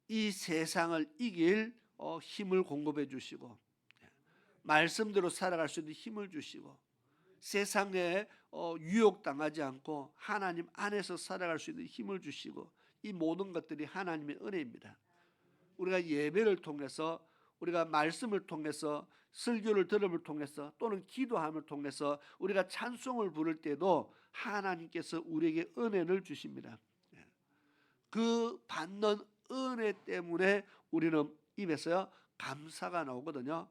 이 세상을 이길 힘을 공급해 주시고 말씀대로 살아갈 수 있는 힘을 주시고 세상에 유혹당하지 않고 하나님 안에서 살아갈 수 있는 힘을 주시고 이 모든 것들이 하나님의 은혜입니다. 우리가 예배를 통해서 우리가 말씀을 통해서 설교를 들음을 통해서 또는 기도함을 통해서 우리가 찬송을 부를 때도 하나님께서 우리에게 은혜를 주십니다. 그 받는 은혜 때문에 우리는 입에서 감사가 나오거든요.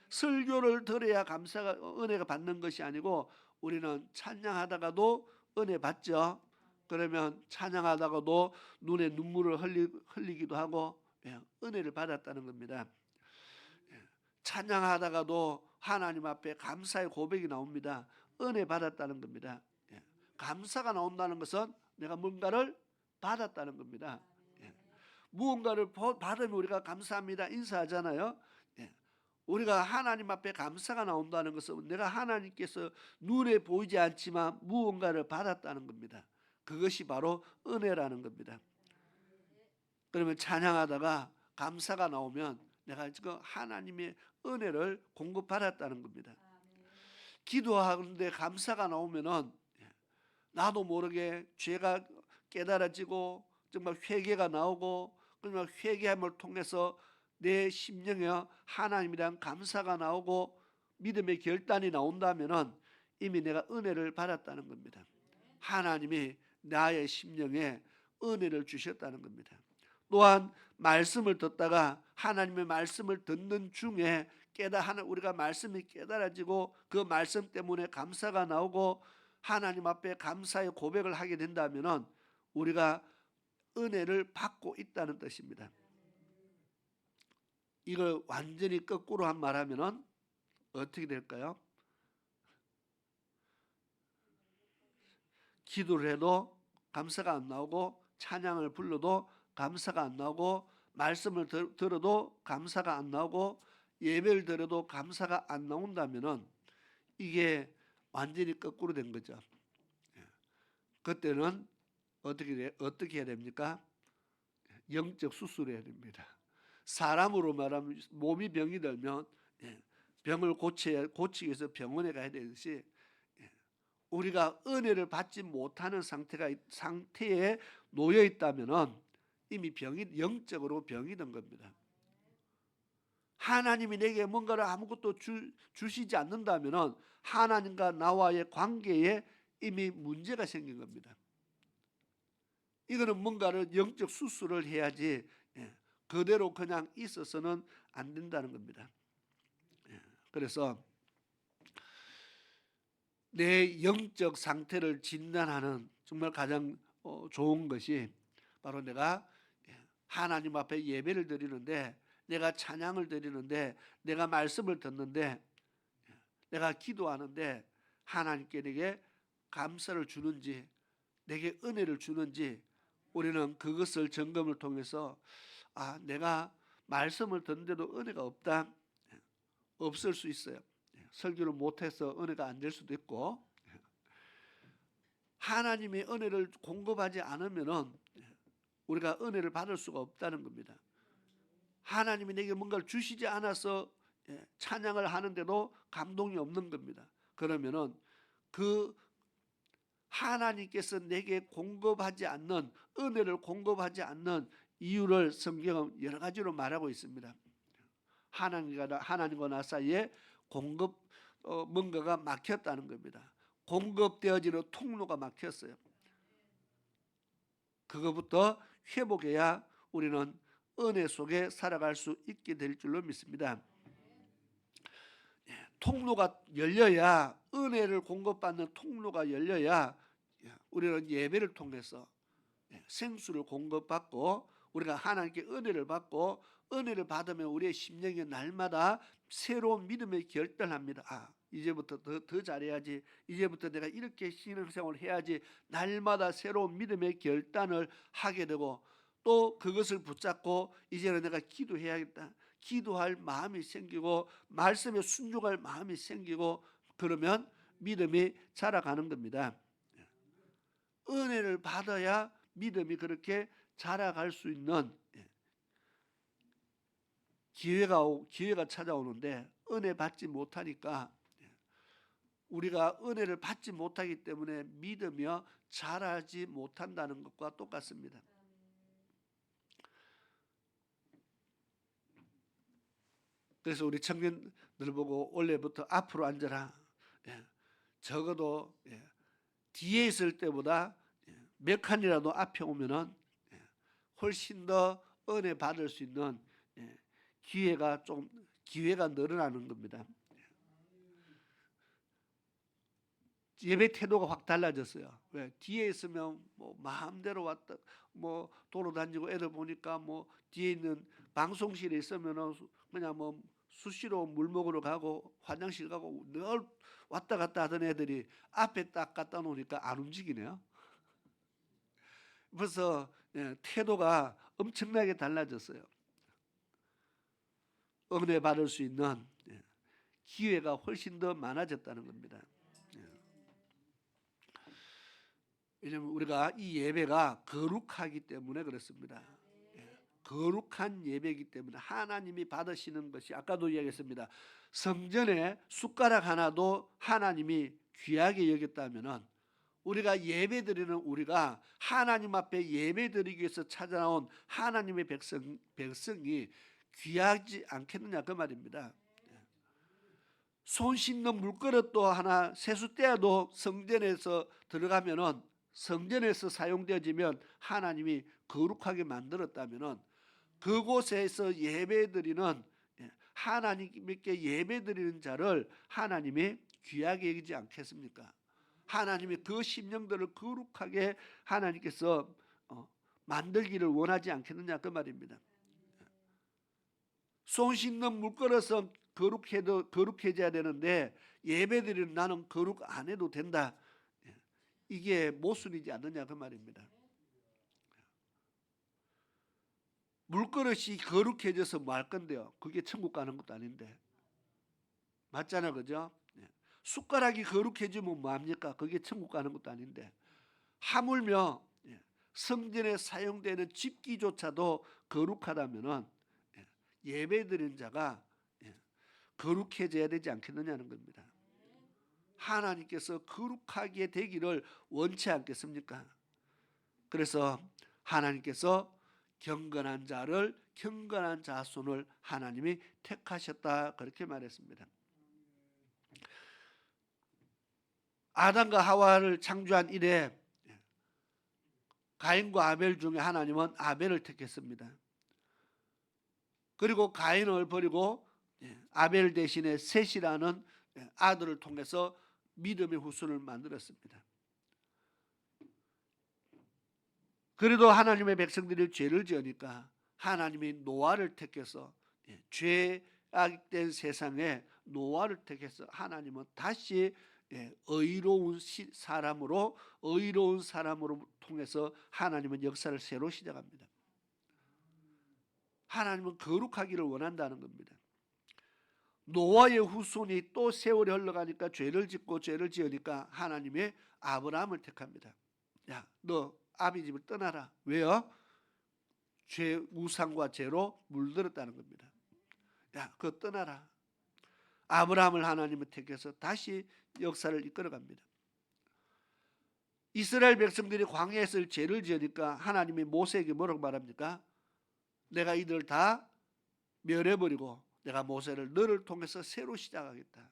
설교를 들어야 은혜가 받는 것이 아니고 우리는 찬양하다가도 은혜 받죠. 그러면 찬양하다가도 눈에 눈물을 흘리기도 하고 은혜를 받았다는 겁니다. 찬양하다가도 하나님 앞에 감사의 고백이 나옵니다. 은혜 받았다는 겁니다. 감사가 나온다는 것은 내가 뭔가를 받았다는 겁니다. 무언가를 받으면 우리가 감사합니다 인사하잖아요. 우리가 하나님 앞에 감사가 나온다는 것은 내가 하나님께서 눈에 보이지 않지만 무언가를 받았다는 겁니다. 그것이 바로 은혜라는 겁니다. 그러면 찬양하다가 감사가 나오면 내가 지금 하나님의 은혜를 공급받았다는 겁니다. 기도하는데 감사가 나오면은 나도 모르게 죄가 깨달아지고 정말 회개가 나오고 정말 회개함을 통해서 내 심령에 하나님에 대한 감사가 나오고 믿음의 결단이 나온다면은 이미 내가 은혜를 받았다는 겁니다. 하나님이 나의 심령에 은혜를 주셨다는 겁니다. 또한 말씀을 듣다가 하나님의 말씀을 듣는 중에 우리가 말씀이 깨달아지고 그 말씀 때문에 감사가 나오고 하나님 앞에 감사의 고백을 하게 된다면은 우리가 은혜를 받고 있다는 뜻입니다. 이걸 완전히 거꾸로 한 말하면은 어떻게 될까요? 기도를 해도 감사가 안 나오고 찬양을 불러도 감사가 안 나오고 말씀을 들어도 감사가 안 나오고 예배를 드려도 감사가 안 나온다면은 이게 완전히 거꾸로 된 거죠. 그때는 어떻게 해야 됩니까? 영적 수술을 해야 됩니다. 사람으로 말하면 몸이 병이 들면 병을 고치기 위해서 병원에 가야 되듯이 우리가 은혜를 받지 못하는 상태에 놓여 있다면은 이미 영적으로 병이 든 겁니다. 하나님이 내게 뭔가를 아무것도 주시지 않는다면은 하나님과 나와의 관계에 이미 문제가 생긴 겁니다. 이거는 뭔가를 영적 수술을 해야지 그대로 그냥 있어서는 안 된다는 겁니다. 그래서 내 영적 상태를 진단하는 정말 가장 좋은 것이 바로 내가 하나님 앞에 예배를 드리는데, 내가 찬양을 드리는데, 내가 말씀을 듣는데, 내가 기도하는데 하나님께 내게 감사를 주는지, 내게 은혜를 주는지 우리는 그것을 점검을 통해서 내가 말씀을 듣는데도 은혜가 없다. 없을 수 있어요. 설교를 못해서 은혜가 안 될 수도 있고, 하나님의 은혜를 공급하지 않으면은 우리가 은혜를 받을 수가 없다는 겁니다. 하나님이 내게 뭔가를 주시지 않아서 찬양을 하는데도 감동이 없는 겁니다. 그러면은 그 하나님께서 내게 공급하지 않는, 은혜를 공급하지 않는 이유를 성경은 여러 가지로 말하고 있습니다. 하나님과 나 사이에 뭔가가 막혔다는 겁니다. 공급되어지는 통로가 막혔어요. 그것부터 회복해야 우리는 은혜 속에 살아갈 수 있게 될 줄로 믿습니다. 통로가 열려야, 은혜를 공급받는 통로가 열려야 우리는 예배를 통해서 생수를 공급받고 우리가 하나님께 은혜를 받고, 은혜를 받으면 우리의 심령이 날마다 새로운 믿음의 결단합니다. 이제부터 더 잘해야지, 이제부터 내가 이렇게 신앙생활을 해야지, 날마다 새로운 믿음의 결단을 하게 되고, 또 그것을 붙잡고 이제는 내가 기도해야겠다, 기도할 마음이 생기고 말씀에 순종할 마음이 생기고, 그러면 믿음이 자라가는 겁니다. 은혜를 받아야 믿음이 그렇게 자라갈 수 있는 기회가 찾아오는데, 은혜 받지 못하니까, 우리가 은혜를 받지 못하기 때문에 믿음이 자라지 못한다는 것과 똑같습니다. 그래서 우리 청년들 보고 올해부터 앞으로 앉아라. 예, 적어도 뒤에 있을 때보다 몇 칸이라도 앞에 오면은 훨씬 더 은혜 받을 수 있는 기회가 늘어나는 겁니다. 예배 태도가 확 달라졌어요. 왜? 뒤에 있으면 뭐 마음대로 왔다 뭐 도로 다니고 애들 보니까 뭐 뒤에 있는 방송실에 있으면은 그냥 뭐 수시로 물 먹으러 가고 화장실 가고 늘 왔다 갔다 하던 애들이 앞에 딱 갖다 놓으니까 안 움직이네요. 벌써 태도가 엄청나게 달라졌어요. 은혜 받을 수 있는 기회가 훨씬 더 많아졌다는 겁니다. 왜냐하면 우리가 이 예배가 거룩하기 때문에 그렇습니다. 거룩한 예배이기 때문에 하나님이 받으시는 것이 아까도 이야기했습니다. 성전에 숟가락 하나도 하나님이 귀하게 여겼다면은 우리가 예배드리는 우리가 하나님 앞에 예배드리기 위해서 찾아나온 하나님의 백성이 귀하지 않겠느냐 그 말입니다. 손 씻는 물그릇도 하나 세숫대야도 성전에서 들어가면은 성전에서 사용되어지면 하나님이 거룩하게 만들었다면은 그곳에서 예배드리는 하나님께 예배드리는 자를 하나님이 귀하게 여기지 않겠습니까? 하나님이 그 심령들을 거룩하게 하나님께서 만들기를 원하지 않겠느냐 그 말입니다. 손 씻는 물그릇은 거룩해져야 되는데 예배드리는 나는 거룩 안 해도 된다. 이게 모순이지 않느냐 그 말입니다. 물그릇이 거룩해져서 뭐 할 건데요? 그게 천국 가는 것도 아닌데. 맞잖아, 그죠? 숟가락이 거룩해지면 뭐합니까? 그게 천국 가는 것도 아닌데. 하물며 성전에 사용되는 집기조차도 거룩하다면은 예배드리는 자가 거룩해져야 되지 않겠느냐는 겁니다. 하나님께서 거룩하게 되기를 원치 않겠습니까? 그래서 하나님께서 경건한 자손을 하나님이 택하셨다 그렇게 말했습니다. 아담과 하와를 창조한 이래 가인과 아벨 중에 하나님은 아벨을 택했습니다. 그리고 가인을 버리고 아벨 대신에 셋이라는 아들을 통해서 믿음의 후손을 만들었습니다. 그래도 하나님의 백성들이 죄를 지으니까 하나님이 노아를 택해서 죄악된 세상에 노아를 택해서 하나님은 다시 의로운 사람으로 통해서 하나님은 역사를 새로 시작합니다. 하나님은 거룩하기를 원한다는 겁니다. 노아의 후손이 또 세월이 흘러가니까 죄를 지으니까 하나님의 아브라함을 택합니다. 야, 너 아비 집을 떠나라. 왜요? 우상과 죄로 물들었다는 겁니다. 야, 그거 떠나라. 아브라함을 하나님은 택해서 다시 역사를 이끌어갑니다. 이스라엘 백성들이 광야에서 죄를 지으니까 하나님이 모세에게 뭐라고 말합니까? 내가 이들을 다 멸해버리고 내가 모세를 너를 통해서 새로 시작하겠다.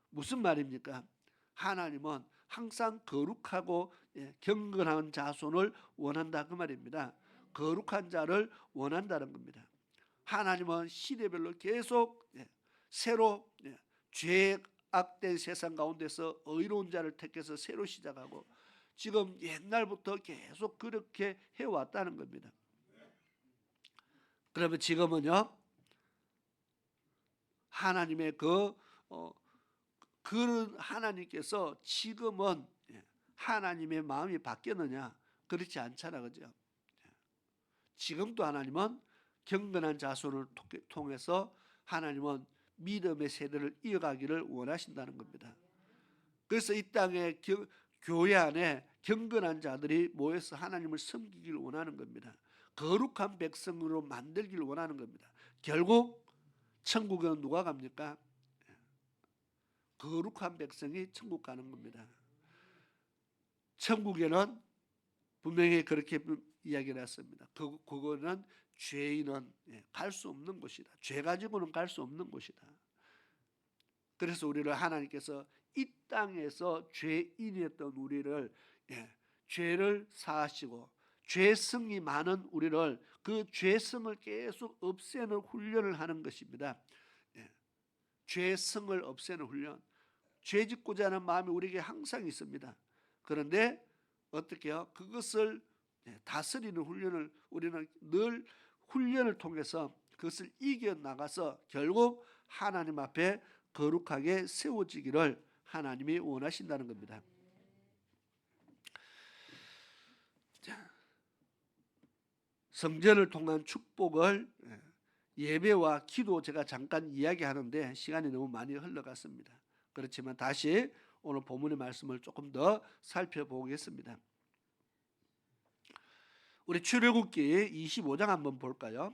무슨 말입니까? 하나님은 항상 거룩하고 경건한 자손을 원한다 그 말입니다. 거룩한 자를 원한다는 겁니다. 하나님은 시대별로 계속 새로 죄악된 세상 가운데서 의로운 자를 택해서 새로 시작하고 지금 옛날부터 계속 그렇게 해왔다는 겁니다. 그러면 지금은요 하나님의 그런 하나님께서 지금은 하나님의 마음이 바뀌었느냐? 그렇지 않잖아, 그죠? 지금도 하나님은 경건한 자손을 통해서 하나님은 믿음의 세대를 이어가기를 원하신다는 겁니다. 그래서 이 땅에 교회 안에 경건한 자들이 모여서 하나님을 섬기기를 원하는 겁니다. 거룩한 백성으로 만들기를 원하는 겁니다. 결국 천국에는 누가 갑니까? 거룩한 백성이 천국 가는 겁니다. 천국에는 분명히 그렇게 이야기를 했습니다. 그거는 죄인은 갈 수 없는 곳이다. 죄 가지고는 갈 수 없는 곳이다. 그래서 우리를 하나님께서 이 땅에서 죄인이었던 우리를 죄를 사하시고 죄성이 많은 우리를 그 죄성을 계속 없애는 훈련을 하는 것입니다. 죄성을 없애는 훈련. 죄 짓고자 하는 마음이 우리에게 항상 있습니다. 그런데 어떻게 해요? 그것을 다스리는 훈련을 우리는 늘 훈련을 통해서 그것을 이겨나가서 결국 하나님 앞에 거룩하게 세워지기를 하나님이 원하신다는 겁니다. 성전을 통한 축복을 예배와 기도 제가 잠깐 이야기하는데 시간이 너무 많이 흘러갔습니다. 그렇지만 다시 오늘 본문의 말씀을 조금 더 살펴보겠습니다. 우리 출애굽기 25장 한번 볼까요?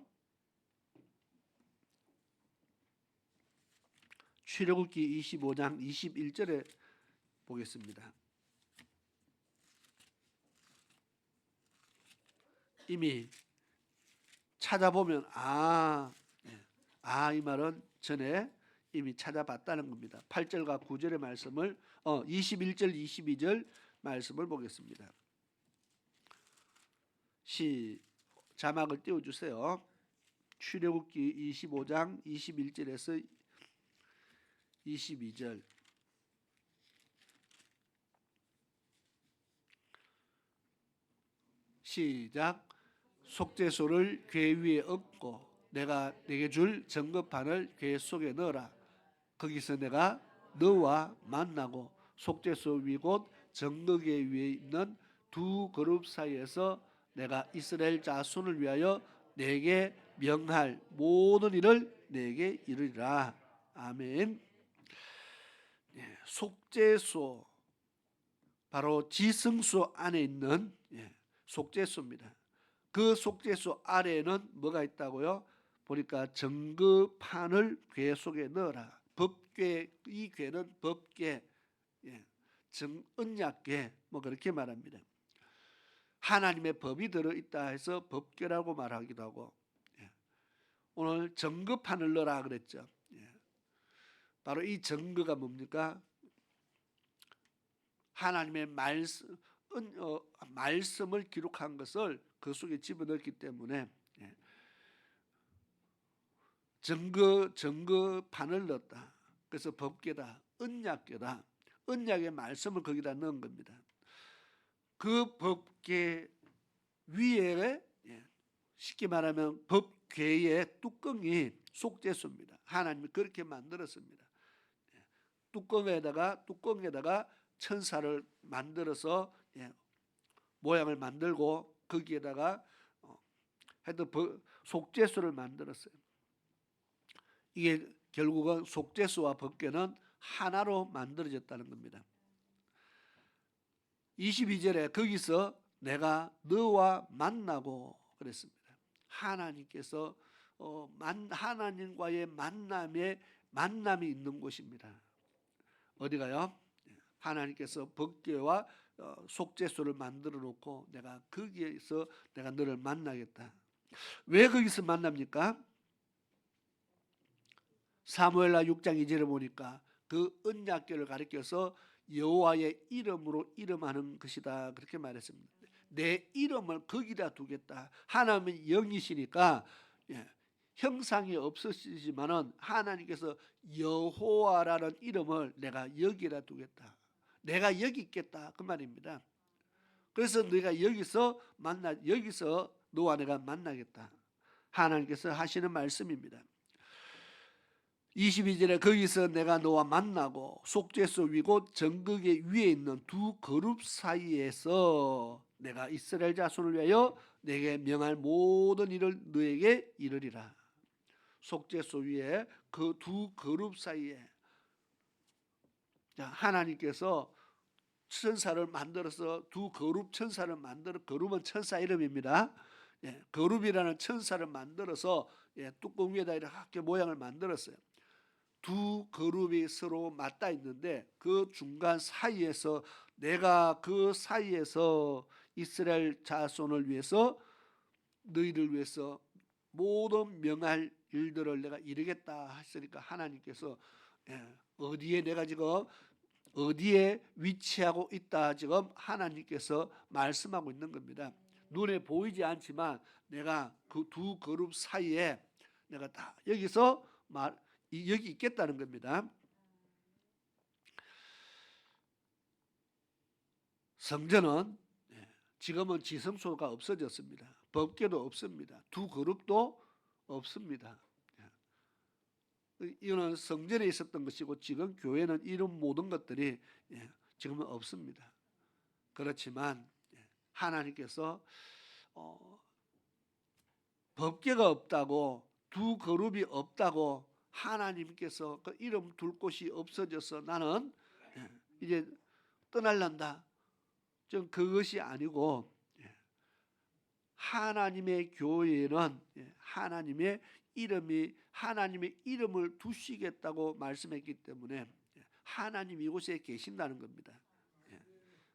출애굽기 25장 21절에 보겠습니다. 이미 찾아보면 이 말은 전에 이미 찾아봤다는 겁니다. 8절과 9절의 말씀을 21절 22절 말씀을 보겠습니다. 자막을 띄워주세요. 출애굽기 25장 21절에서 22절. 시작. 속죄소를 궤 위에 얹고 내가 내게 줄 증거판을 궤 속에 넣어라. 거기서 내가 너와 만나고 속죄소 위 곧 증거궤 위에 있는 두 그룹 사이에서 내가 이스라엘 자손을 위하여 내게 명할 모든 일을 내게 이르리라. 아멘. 속죄소, 바로 지성소 안에 있는 속죄소입니다. 그 속죄소 아래에는 뭐가 있다고요? 보니까 증거판을 궤 속에 넣어라. 법궤, 이 궤는 법궤, 언약궤 뭐 그렇게 말합니다. 하나님의 법이 들어있다 해서 법궤라고 말하기도 하고, 오늘 증거판을 넣어라 그랬죠. 바로 이 증거가 뭡니까? 하나님의 말씀을 기록한 것을 그 속에 집어넣기 때문에 증거판을 넣었다. 그래서 법궤다, 언약궤다. 언약의 말씀을 거기다 넣은 겁니다. 그 법궤 위에 쉽게 말하면 법궤의 뚜껑이 속죄소입니다. 하나님이 그렇게 만들었습니다. 뚜껑에다가 천사를 만들어서 모양을 만들고 거기에다가 속죄소를 만들었어요. 이게 결국은 속죄소와 법궤는 하나로 만들어졌다는 겁니다. 22절에 거기서 내가 너와 만나고 그랬습니다. 하나님께서 하나님과의 만남이 있는 곳입니다. 어디가요? 하나님께서 법궤와 속죄소를 만들어 놓고 내가 거기에서 내가 너를 만나겠다. 왜 거기서 만납니까? 사무엘하 6장 2절에 보니까 그 언약궤를 가리켜서 여호와의 이름으로 이름하는 것이다 그렇게 말했습니다. 내 이름을 거기다 두겠다. 하나님은 영이시니까 형상이 없으시지만은 하나님께서 여호와라는 이름을 내가 여기다 두겠다. 내가 여기 있겠다 그 말입니다. 그래서 네가 여기서 너와 내가 만나겠다. 하나님께서 하시는 말씀입니다. 22절에 거기서 내가 너와 만나고 속죄소 위 곧 증거궤 위에 있는 두 그룹 사이에서 내가 이스라엘 자손을 위하여 내게 명할 모든 일을 너에게 이르리라. 속죄소 위에 그 두 그룹 사이에 하나님께서 천사를 만들어서 두 거룹 천사를 만들어, 거룹은 천사 이름입니다. 거룹이라는 천사를 만들어서 뚜껑 위에다 이렇게 모양을 만들었어요. 두 그룹이 서로 맞닿아 있는데 그 중간 사이에서 내가 그 사이에서 이스라엘 자손을 위해서 너희를 위해서 모든 명할 일들을 내가 이루겠다 했으니까 하나님께서 어디에 내가 지금 어디에 위치하고 있다 지금 하나님께서 말씀하고 있는 겁니다. 눈에 보이지 않지만 내가 그 두 그룹 사이에 내가 다 여기서 여기 있겠다는 겁니다. 성전은 지금은 지성소가 없어졌습니다. 법궤도 없습니다. 두 그룹도 없습니다. 이거는 성전에 있었던 것이고 지금 교회는 이런 모든 것들이 지금은 없습니다. 그렇지만 하나님께서 법궤가 없다고 두 그룹이 없다고 하나님께서 그 이름 둘 곳이 없어져서 나는 이제 떠날란다. 좀 그것이 아니고 하나님의 교회는 하나님의 이름을 두시겠다고 말씀했기 때문에 하나님 이곳에 계신다는 겁니다.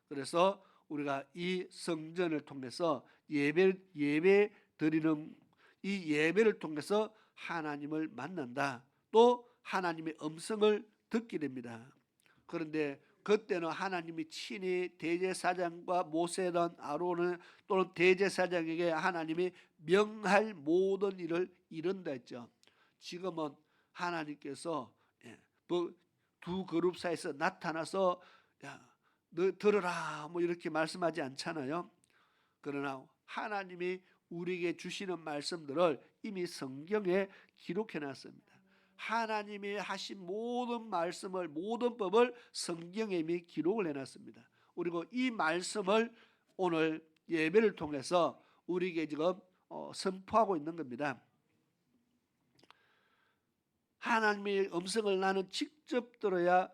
그래서 우리가 이 성전을 통해서 예배 드리는 이 예배를 통해서 하나님을 만난다. 또 하나님의 음성을 듣게 됩니다. 그런데 그때는 하나님이 친히 대제사장과 모세든 아론은 또는 대제사장에게 하나님이 명할 모든 일을 이룬다 했죠. 지금은 하나님께서 두 그룹 사이에서 나타나서 너 들으라 뭐 이렇게 말씀하지 않잖아요. 그러나 하나님이 우리에게 주시는 말씀들을 이미 성경에 기록해 놨습니다. 하나님이 하신 모든 말씀을 모든 법을 성경에 이미 기록을 해놨습니다. 그리고 이 말씀을 오늘 예배를 통해서 우리에게 지금 선포하고 있는 겁니다. 하나님의 음성을 나는 직접 들어야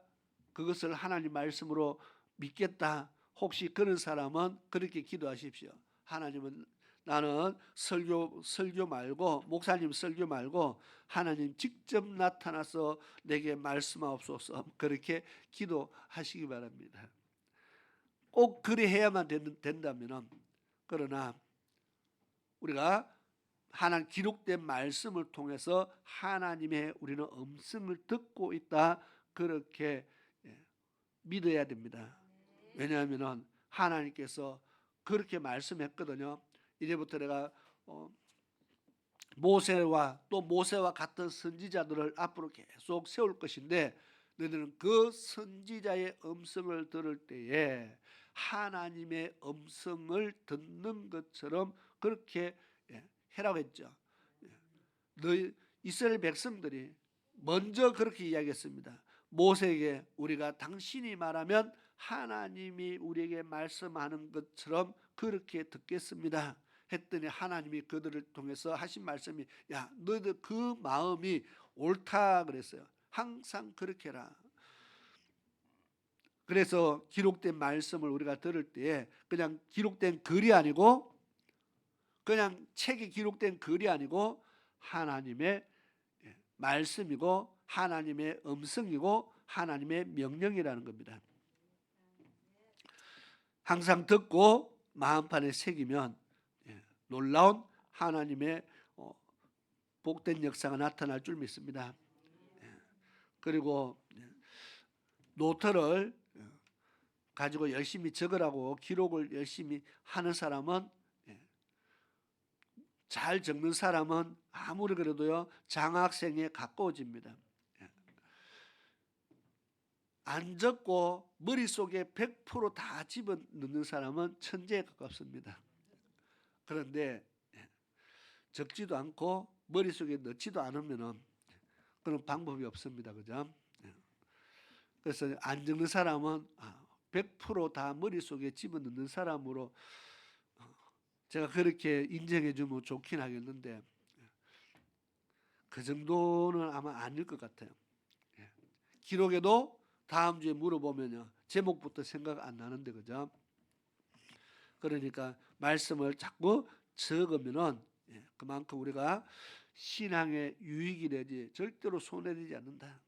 그것을 하나님 말씀으로 믿겠다. 혹시 그런 사람은 그렇게 기도하십시오. 하나님은 나는 설교 말고 목사님 설교 말고 하나님 직접 나타나서 내게 말씀하옵소서. 그렇게 기도하시기 바랍니다. 꼭 그래 해야만 된다면 그러나 우리가 하나님 기록된 말씀을 통해서 하나님의 우리는 음성을 듣고 있다. 그렇게 믿어야 됩니다. 왜냐하면 하나님께서 그렇게 말씀했거든요. 이제부터 내가 모세와 또 모세와 같은 선지자들을 앞으로 계속 세울 것인데 너희들은 그 선지자의 음성을 들을 때에 하나님의 음성을 듣는 것처럼 그렇게 해라고 했죠. 너희 이스라엘 백성들이 먼저 그렇게 이야기했습니다. 모세에게 우리가 당신이 말하면 하나님이 우리에게 말씀하는 것처럼 그렇게 듣겠습니다. 했더니 하나님이 그들을 통해서 하신 말씀이 야 너희들 그 마음이 옳다 그랬어요. 항상 그렇게 해라. 그래서 기록된 말씀을 우리가 들을 때에 그냥 기록된 글이 아니고 그냥 책에 기록된 글이 아니고 하나님의 말씀이고 하나님의 음성이고 하나님의 명령이라는 겁니다. 항상 듣고 마음판에 새기면 놀라운 하나님의 복된 역사가 나타날 줄 믿습니다. 그리고 노트를 가지고 열심히 적으라고 기록을 열심히 하는 사람은 잘 적는 사람은 아무리 그래도요 장학생에 가까워집니다. 안 적고 머릿속에 100% 다 집어넣는 사람은 천재에 가깝습니다. 그런데 적지도 않고 머릿속에 넣지도 않으면 그런 방법이 없습니다. 그죠? 그래서 안 적는 사람은 100%다 머릿속에 집어넣는 사람으로 제가 그렇게 인정해 주면 좋긴 하겠는데 그 정도는 아마 아닐 것 같아요. 기록에도 다음 주에 물어보면요 제목부터 생각 안 나는데 그죠? 그러니까 말씀을 자꾸 적으면은 그만큼 우리가 신앙에 유익이 되지 절대로 손해되지 않는다.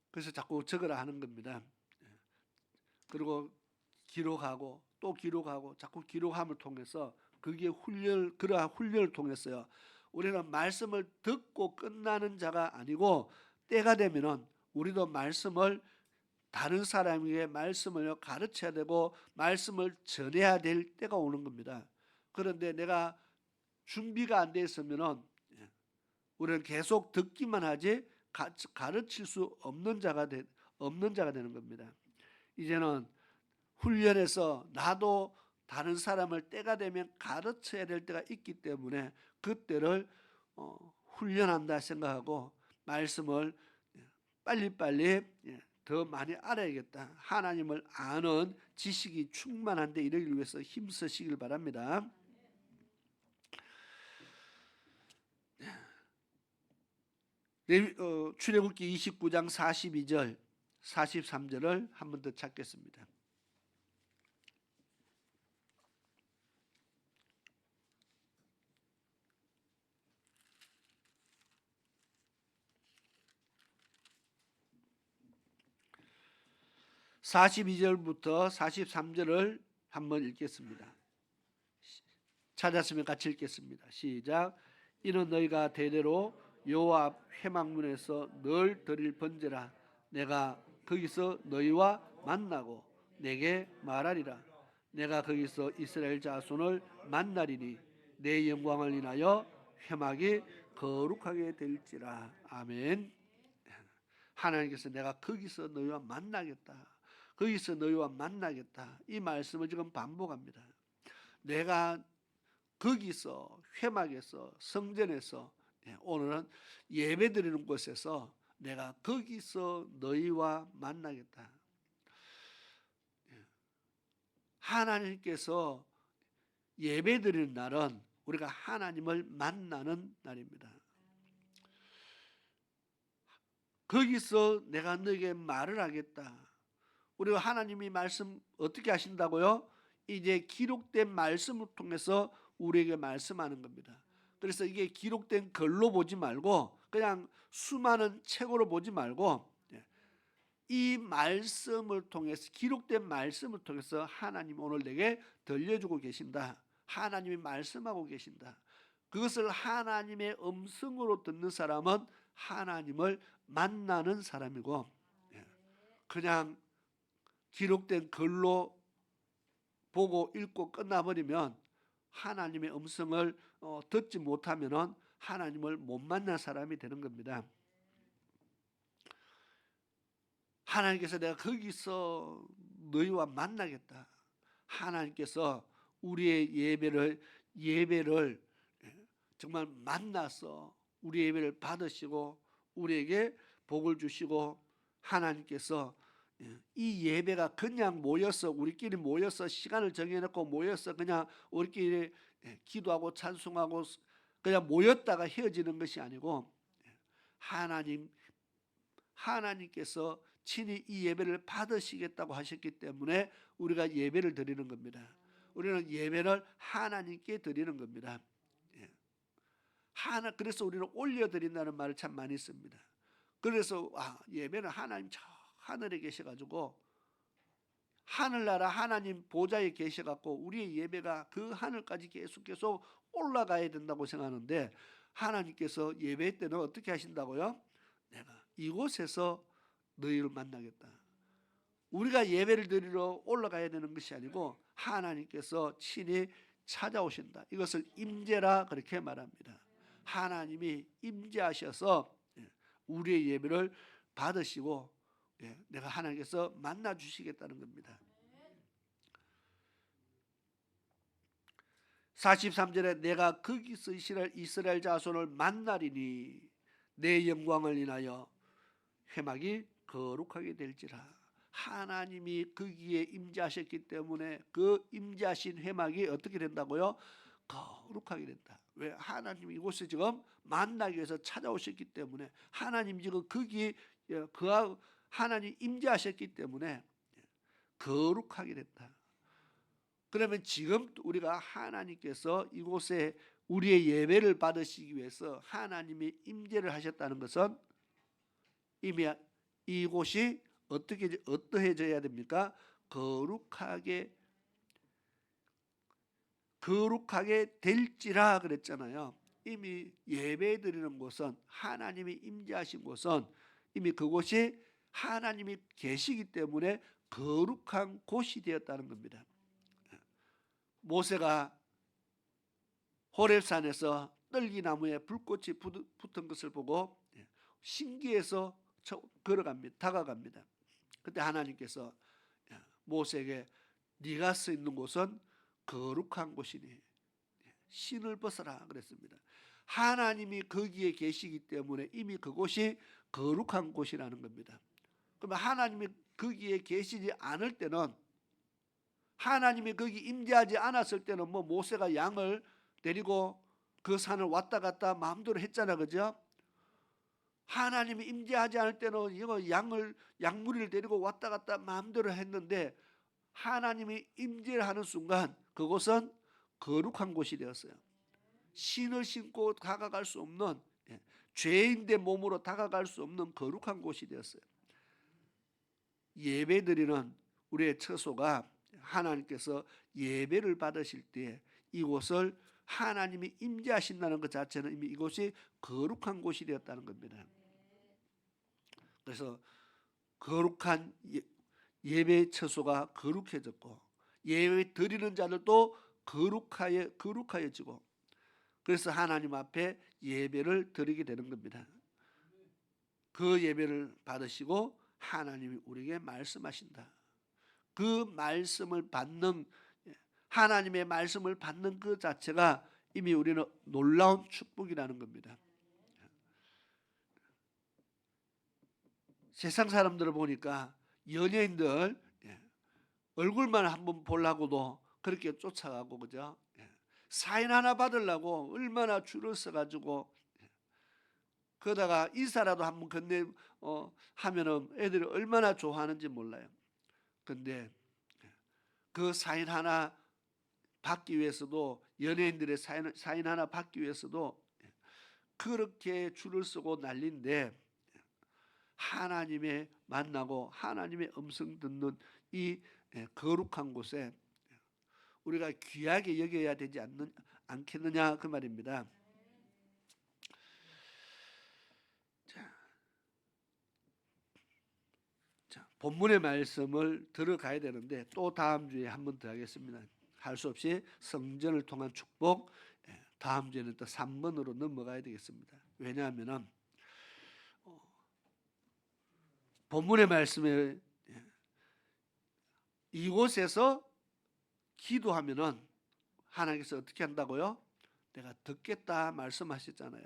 그래서 자꾸 적으라 하는 겁니다. 그리고 기록하고 또 기록하고 자꾸 기록함을 통해서 그게 그러한 훈련을 통해서요. 우리는 말씀을 듣고 끝나는 자가 아니고 때가 되면은 우리도 말씀을 다른 사람에게 말씀을 가르쳐야 되고 말씀을 전해야 될 때가 오는 겁니다. 그런데 내가 준비가 안 돼 있으면은 우리는 계속 듣기만 하지 가르칠 수 없는 자가 되는 겁니다. 이제는 훈련해서 나도 다른 사람을 때가 되면 가르쳐야 될 때가 있기 때문에 그때를 훈련한다 생각하고 말씀을 빨리빨리 더 많이 알아야겠다. 하나님을 아는 지식이 충만한데 이르기 위해서 힘쓰시길 바랍니다. 출애굽기 29장 42절 43절을 한 번 더 찾겠습니다. (42절부터) (43절을) 한번 읽겠습니다. 찾았으면 같이 읽겠습니다. 시작. 이는 너희가 대대로 여호와 앞 회막문에서 늘 드릴 번제라. 내가 거기서 너희와 만나고 내게 말하리라. 내가 거기서 이스라엘 자손을 만나리니 내 영광을 인하여 회막이 거룩하게 될지라. 아멘. 하나님께서 내가 거기서 너희와 만나겠다. 거기서 너희와 만나겠다. 이 말씀을 지금 반복합니다. 내가 거기서 회막에서 성전에서 오늘은 예배드리는 곳에서 내가 거기서 너희와 만나겠다. 하나님께서 예배드리는 날은 우리가 하나님을 만나는 날입니다. 거기서 내가 너에게 말을 하겠다. 우리가 하나님이 말씀 어떻게 하신다고요? 이제 기록된 말씀을 통해서 우리에게 말씀하는 겁니다. 그래서 이게 기록된 글로 보지 말고 그냥 수많은 책으로 보지 말고 이 말씀을 통해서 기록된 말씀을 통해서 하나님 오늘 내게 들려주고 계신다. 하나님이 말씀하고 계신다. 그것을 하나님의 음성으로 듣는 사람은 하나님을 만나는 사람이고 그냥 기록된 글로 보고 읽고 끝나버리면 하나님의 음성을 듣지 못하면 하나님을 못 만난 사람이 되는 겁니다. 하나님께서 내가 거기서 너희와 만나겠다. 하나님께서 우리의 예배를 정말 만나서 우리 예배를 받으시고 우리에게 복을 주시고 하나님께서 이 예배가 그냥 모여서 우리끼리 모여서 시간을 정해놓고 모여서 그냥 우리끼리 기도하고 찬송하고 그냥 모였다가 헤어지는 것이 아니고 하나님께서 친히 이 예배를 받으시겠다고 하셨기 때문에 우리가 예배를 드리는 겁니다. 우리는 예배를 하나님께 드리는 겁니다. 그래서 우리는 올려드린다는 말을 참 많이 씁니다. 그래서 예배는 하나님 저 하늘에 계셔가지고 하늘나라 하나님 보좌에 계셔갖고 우리의 예배가 그 하늘까지 계속 올라가야 된다고 생각하는데 하나님께서 예배 때는 어떻게 하신다고요? 내가 이곳에서 너희를 만나겠다. 우리가 예배를 드리러 올라가야 되는 것이 아니고 하나님께서 친히 찾아오신다. 이것을 임재라 그렇게 말합니다. 하나님이 임재하셔서 우리의 예배를 받으시고 내가 하나님께서 만나 주시겠다는 겁니다. 43절에 내가 거기서 이스라엘 자손을 만나리니 내 영광을 인하여 회막이 거룩하게 될지라. 하나님이 거기에 임재하셨기 때문에 그 임재하신 회막이 어떻게 된다고요? 거룩하게 된다. 왜? 하나님이 이곳에 지금 만나기 위해서 찾아오셨기 때문에 하나님 지금 거기 하나님 임재하셨기 때문에 거룩하게 됐다. 그러면 지금 우리가 하나님께서 이곳에 우리의 예배를 받으시기 위해서 하나님이 임재를 하셨다는 것은 이미 이곳이 어떠해져야 됩니까? 거룩하게 거룩하게 될지라 그랬잖아요. 이미 예배드리는 곳은 하나님이 임재하신 곳은 이미 그곳이 하나님이 계시기 때문에 거룩한 곳이 되었다는 겁니다. 모세가 호렙산에서 떨기나무에 불꽃이 붙은 것을 보고 신기해서 걸어갑니다. 다가갑니다. 그때 하나님께서 모세에게 네가 서 있는 곳은 거룩한 곳이니 신을 벗어라 그랬습니다. 하나님이 거기에 계시기 때문에 이미 그곳이 거룩한 곳이라는 겁니다. 그러면 하나님이 거기에 계시지 않을 때는, 하나님이 거기 임재하지 않았을 때는 뭐 모세가 양을 데리고 그 산을 왔다 갔다 마음대로 했잖아, 그죠? 하나님이 임재하지 않을 때는 이거 양무리를 데리고 왔다 갔다 마음대로 했는데, 하나님이 임재하는 순간 그곳은 거룩한 곳이 되었어요. 신을 신고 다가갈 수 없는, 죄인의 몸으로 다가갈 수 없는 거룩한 곳이 되었어요. 예배드리는 우리의 처소가 하나님께서 예배를 받으실 때 이곳을 하나님이 임재하신다는 것 자체는 이미 이곳이 거룩한 곳이 되었다는 겁니다. 그래서 거룩한 예배 처소가 거룩해졌고 예배 드리는 자들도 거룩하여지고, 그래서 하나님 앞에 예배를 드리게 되는 겁니다. 그 예배를 받으시고 하나님이 우리에게 말씀하신다. 그 말씀을 받는, 하나님의 말씀을 받는 그 자체가 이미 우리는 놀라운 축복이라는 겁니다. 세상 사람들을 보니까 연예인들 얼굴만 한번 보려고도 그렇게 쫓아가고, 그죠? 사인 하나 받으려고 얼마나 줄을 서가지고, 그러다가 인사라도 한번 건네 하면은 애들이 얼마나 좋아하는지 몰라요. 근데 그 사인 하나 받기 위해서도, 연예인들의 사인 하나 받기 위해서도 그렇게 줄을 서고 난리인데, 하나님의 만나고 하나님의 음성 듣는 이 거룩한 곳에 우리가 귀하게 여겨야 되지 않겠느냐 그 말입니다. 자, 본문의 말씀을 들어가야 되는데 또 다음 주에 한 번 더 하겠습니다. 할 수 없이 성전을 통한 축복, 다음 주에는 또 3번으로 넘어가야 되겠습니다. 왜냐하면 본문의 말씀에 이곳에서 기도하면은 하나님께서 어떻게 한다고요? 내가 듣겠다 말씀하셨잖아요.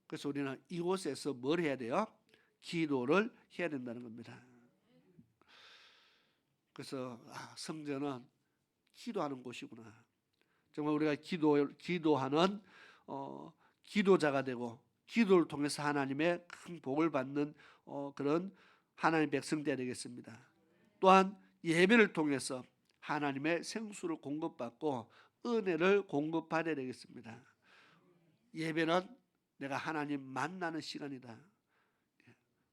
그래서 우리는 이곳에서 뭘 해야 돼요? 기도를 해야 된다는 겁니다. 그래서 성전은 기도하는 곳이구나. 정말 우리가 기도하는 기도자가 되고 기도를 통해서 하나님의 큰 복을 받는 그런 하나님의 백성되어야 되겠습니다. 또한 예배를 통해서 하나님의 생수를 공급받고 은혜를 공급받아야 되겠습니다. 예배는 내가 하나님 만나는 시간이다.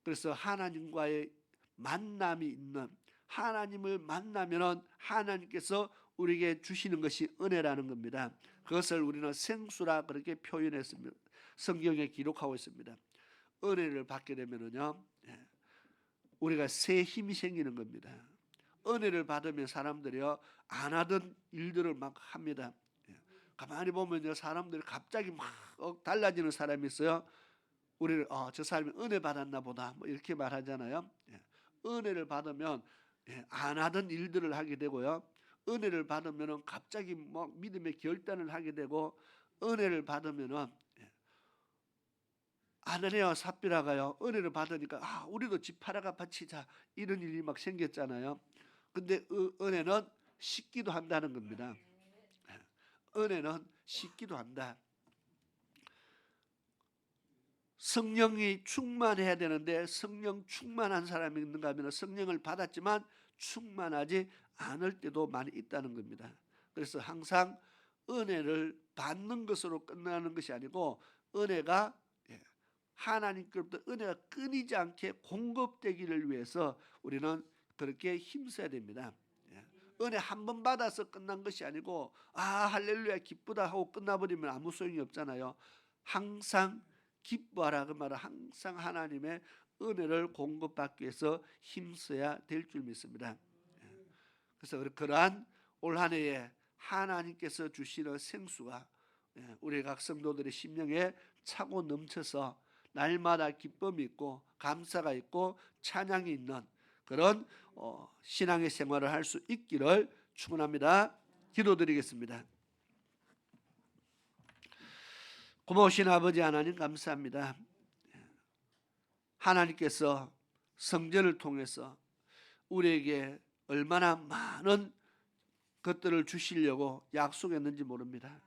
그래서 하나님과의 만남이 있는, 하나님을 만나면 하나님께서 우리에게 주시는 것이 은혜라는 겁니다. 그것을 우리는 생수라 그렇게 표현했습니다. 성경에 기록하고 있습니다. 은혜를 받게 되면은요, 우리가 새 힘이 생기는 겁니다. 은혜를 받으면 사람들이요 안 하던 일들을 막 합니다. 가만히 보면요 사람들이 갑자기 막 달라지는 사람이 있어요. 우리를 저 사람이 은혜 받았나 보다 뭐 이렇게 말하잖아요. 은혜를 받으면 안 하던 일들을 하게 되고요. 은혜를 받으면은 갑자기 뭐 믿음의 결단을 하게 되고, 은혜를 받으면은 아나니아와 삽비라가요 은혜를 받으니까 우리도 집 팔아가 바치자 이런 일이 막 생겼잖아요. 근데 은혜는 식기도 한다는 겁니다. 은혜는 식기도 한다. 성령이 충만해야 되는데 성령 충만한 사람이 있는가 하면 성령을 받았지만 충만하지 않을 때도 많이 있다는 겁니다. 그래서 항상 은혜를 받는 것으로 끝나는 것이 아니고, 은혜가 하나님께로부터 은혜가 끊이지 않게 공급되기를 위해서 우리는 그렇게 힘써야 됩니다. 은혜 한 번 받아서 끝난 것이 아니고 할렐루야 기쁘다 하고 끝나버리면 아무 소용이 없잖아요. 항상 기뻐하라 그 말은 항상 하나님의 은혜를 공급받기 위해서 힘써야 될 줄 믿습니다. 그래서 그러한 올 한 해에 하나님께서 주시는 생수가 우리 각 성도들의 심령에 차고 넘쳐서 날마다 기쁨이 있고 감사가 있고 찬양이 있는 그런 신앙의 생활을 할 수 있기를 축원합니다. 기도드리겠습니다. 고마우신 아버지 하나님 감사합니다. 하나님께서 성전을 통해서 우리에게 얼마나 많은 것들을 주시려고 약속했는지 모릅니다.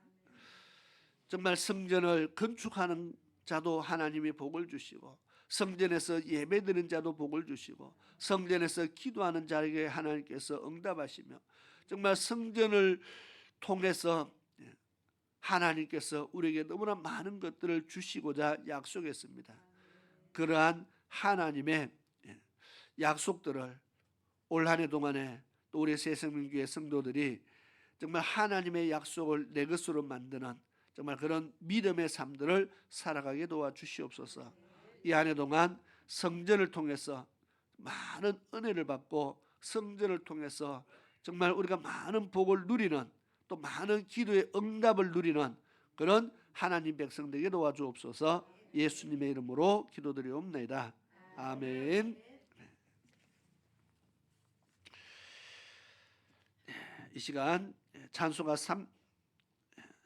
정말 성전을 건축하는 자도 하나님이 복을 주시고 성전에서 예배드리는 자도 복을 주시고 성전에서 기도하는 자에게 하나님께서 응답하시며 정말 성전을 통해서 하나님께서 우리에게 너무나 많은 것들을 주시고자 약속했습니다. 그러한 하나님의 약속들을 올 한 해 동안에 또 우리 새생명교회 성도들이 정말 하나님의 약속을 내 것으로 만드는 정말 그런 믿음의 삶들을 살아가게 도와주시옵소서. 이 한 해 동안 성전을 통해서 많은 은혜를 받고 성전을 통해서 정말 우리가 많은 복을 누리는 또 많은 기도의 응답을 누리는 그런 하나님 백성들에게 도와주옵소서. 예수님의 이름으로 기도드리옵나이다. 아멘. 이 시간 찬송가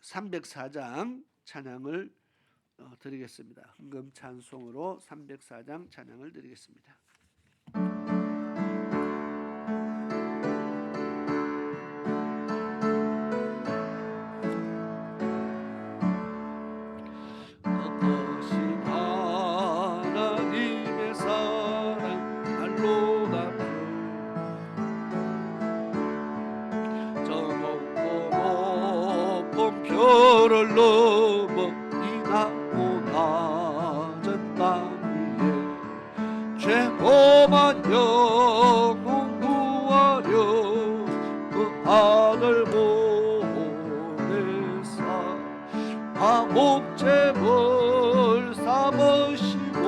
304장 찬양을 드리겠습니다. 헌금 찬송으로 304장 찬양을 드리겠습니다. 어떠신 하나님의 사랑 알로다 저 높고 별을 넘어 이 낮고 낮은 땅 위에 죄고만 영혼 구하려 그 아들 보내사 화목제물 삼으시고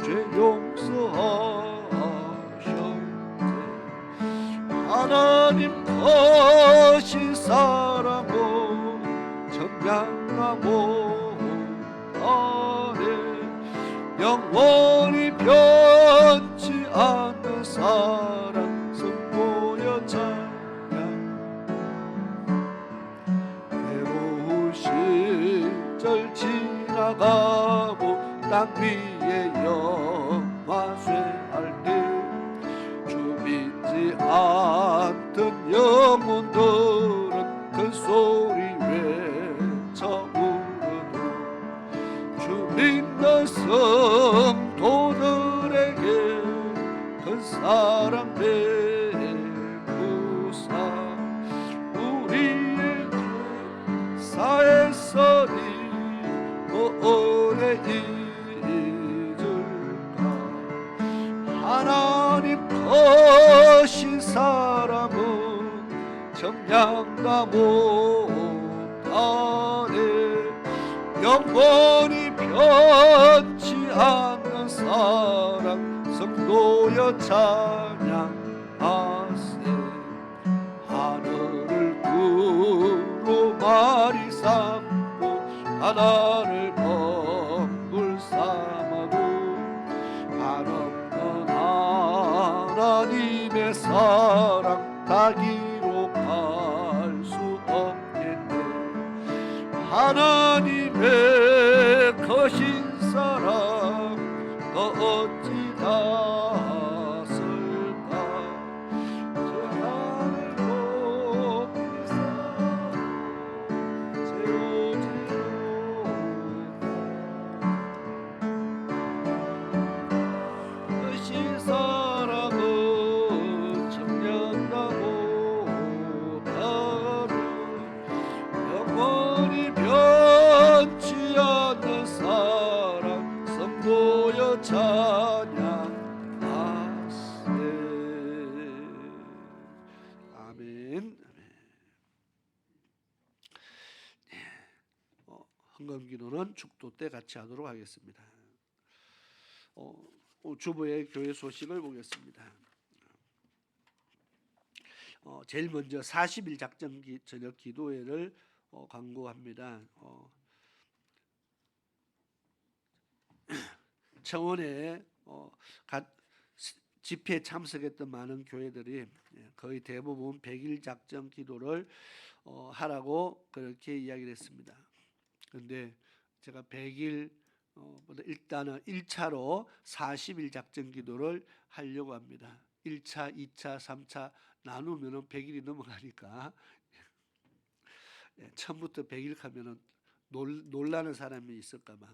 죄 용서하셨네. 하나님 거신 사랑은 청량하고 아래 영원히 변치 않는 사랑 성모여 찬양. 괴로운 시절 지나가고 땅 위에 영화 쇠할 때 주 믿지 않던 영혼들은 큰 소리 외쳐 부르도 주 믿는 성도들에게 큰 사랑 베푸사 우리의 죄 사했으니 오래 잊을까. 하나님 거신 사랑은 청량다 못하네. 영원히 변치 않는 사랑 성도여 찬양하세. 하늘을 두루마리 삼고 바다를 먹물 삼아도 한없는 하나님의 사랑 다 기록할 수 없겠네. 하나님의 거신 사랑 너 어찌 닿았을까. 저 하늘 높이사 세우지로다. 거신 사랑은 청량하고 다른 영원히 변치 헌금기도는 축도 때 같이 하도록 하겠습니다. 주보의 교회 소식을 보겠습니다. 제일 먼저 40일 작정 저녁 기도회를 광고합니다. 청원에 집회에 참석했던 많은 교회들이 거의 대부분 100일 작정 기도를 하라고 그렇게 이야기를 했습니다. 그런데 제가 100일 보다 일단은 1차로 40일 작정 기도를 하려고 합니다. 1차, 2차, 3차 나누면은 100일이 넘어가니까 처음부터 100일 하면은 놀라는 사람이 있을까봐.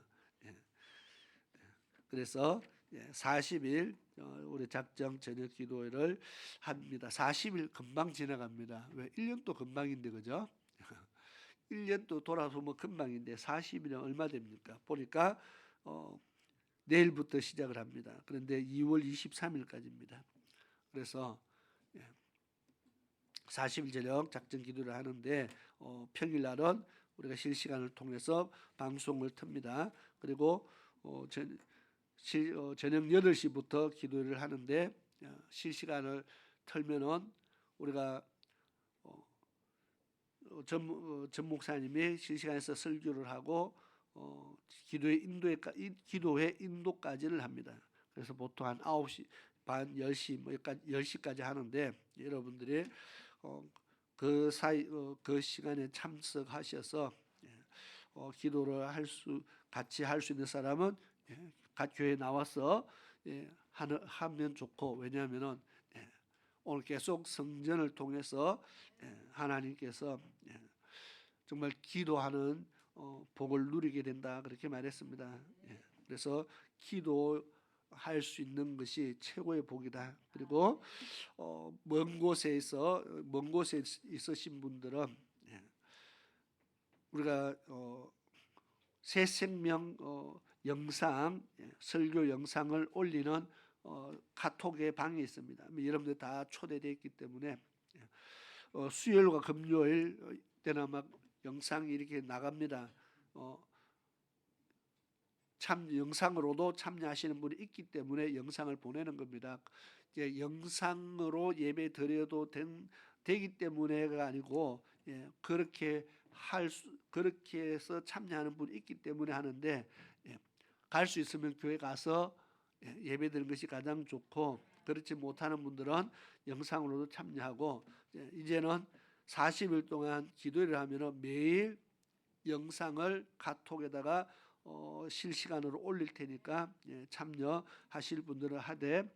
그래서 40일 우리 작정 저녁 기도회를 합니다. 40일 금방 지나갑니다. 왜? 1년도 금방인데 그죠? 1년도 돌아서면 금방인데 40일은 얼마 됩니까? 보니까 내일부터 시작을 합니다. 그런데 2월 23일까지입니다. 그래서 40일 저녁 작정 기도를 하는데 평일날은 우리가 실시간을 통해서 방송을 틉니다. 그리고 저녁 8시부터 기도를 하는데 실시간을 틀면은 우리가 전 목사님이 실시간에서 설교를 하고 기도회 인도까지를 합니다. 그래서 보통 한 9시 반 10시 뭐 10시까지 하는데 여러분들이 그 사이 그 시간에 참석하셔서 기도를 같이 할 수 있는 사람은 각 교회에 나와서 하면 좋고, 왜냐하면은 오늘 계속 성전을 통해서 하나님께서 정말 기도하는 복을 누리게 된다 그렇게 말했습니다. 그래서 기도할 수 있는 것이 최고의 복이다. 그리고 먼 곳에 있으신 분들은 우리가 새 생명 영상 설교 영상을 올리는 카톡의 방이 있습니다. 여러분들 다 초대되어 있기 때문에 수요일과 금요일 때나 막 영상이 이렇게 나갑니다. 참 영상으로도 참여하시는 분이 있기 때문에 영상을 보내는 겁니다. 영상으로 예배 드려도 되기 때문에가 아니고 그렇게 해서 참여하는 분이 있기 때문에 하는데 갈 수 있으면 교회 가서 예배 드리는 것이 가장 좋고, 그렇지 못하는 분들은 영상으로도 참여하고, 이제는 40일 동안 기도를 하면은 매일 영상을 카톡에다가 실시간으로 올릴 테니까 참여하실 분들은 하되,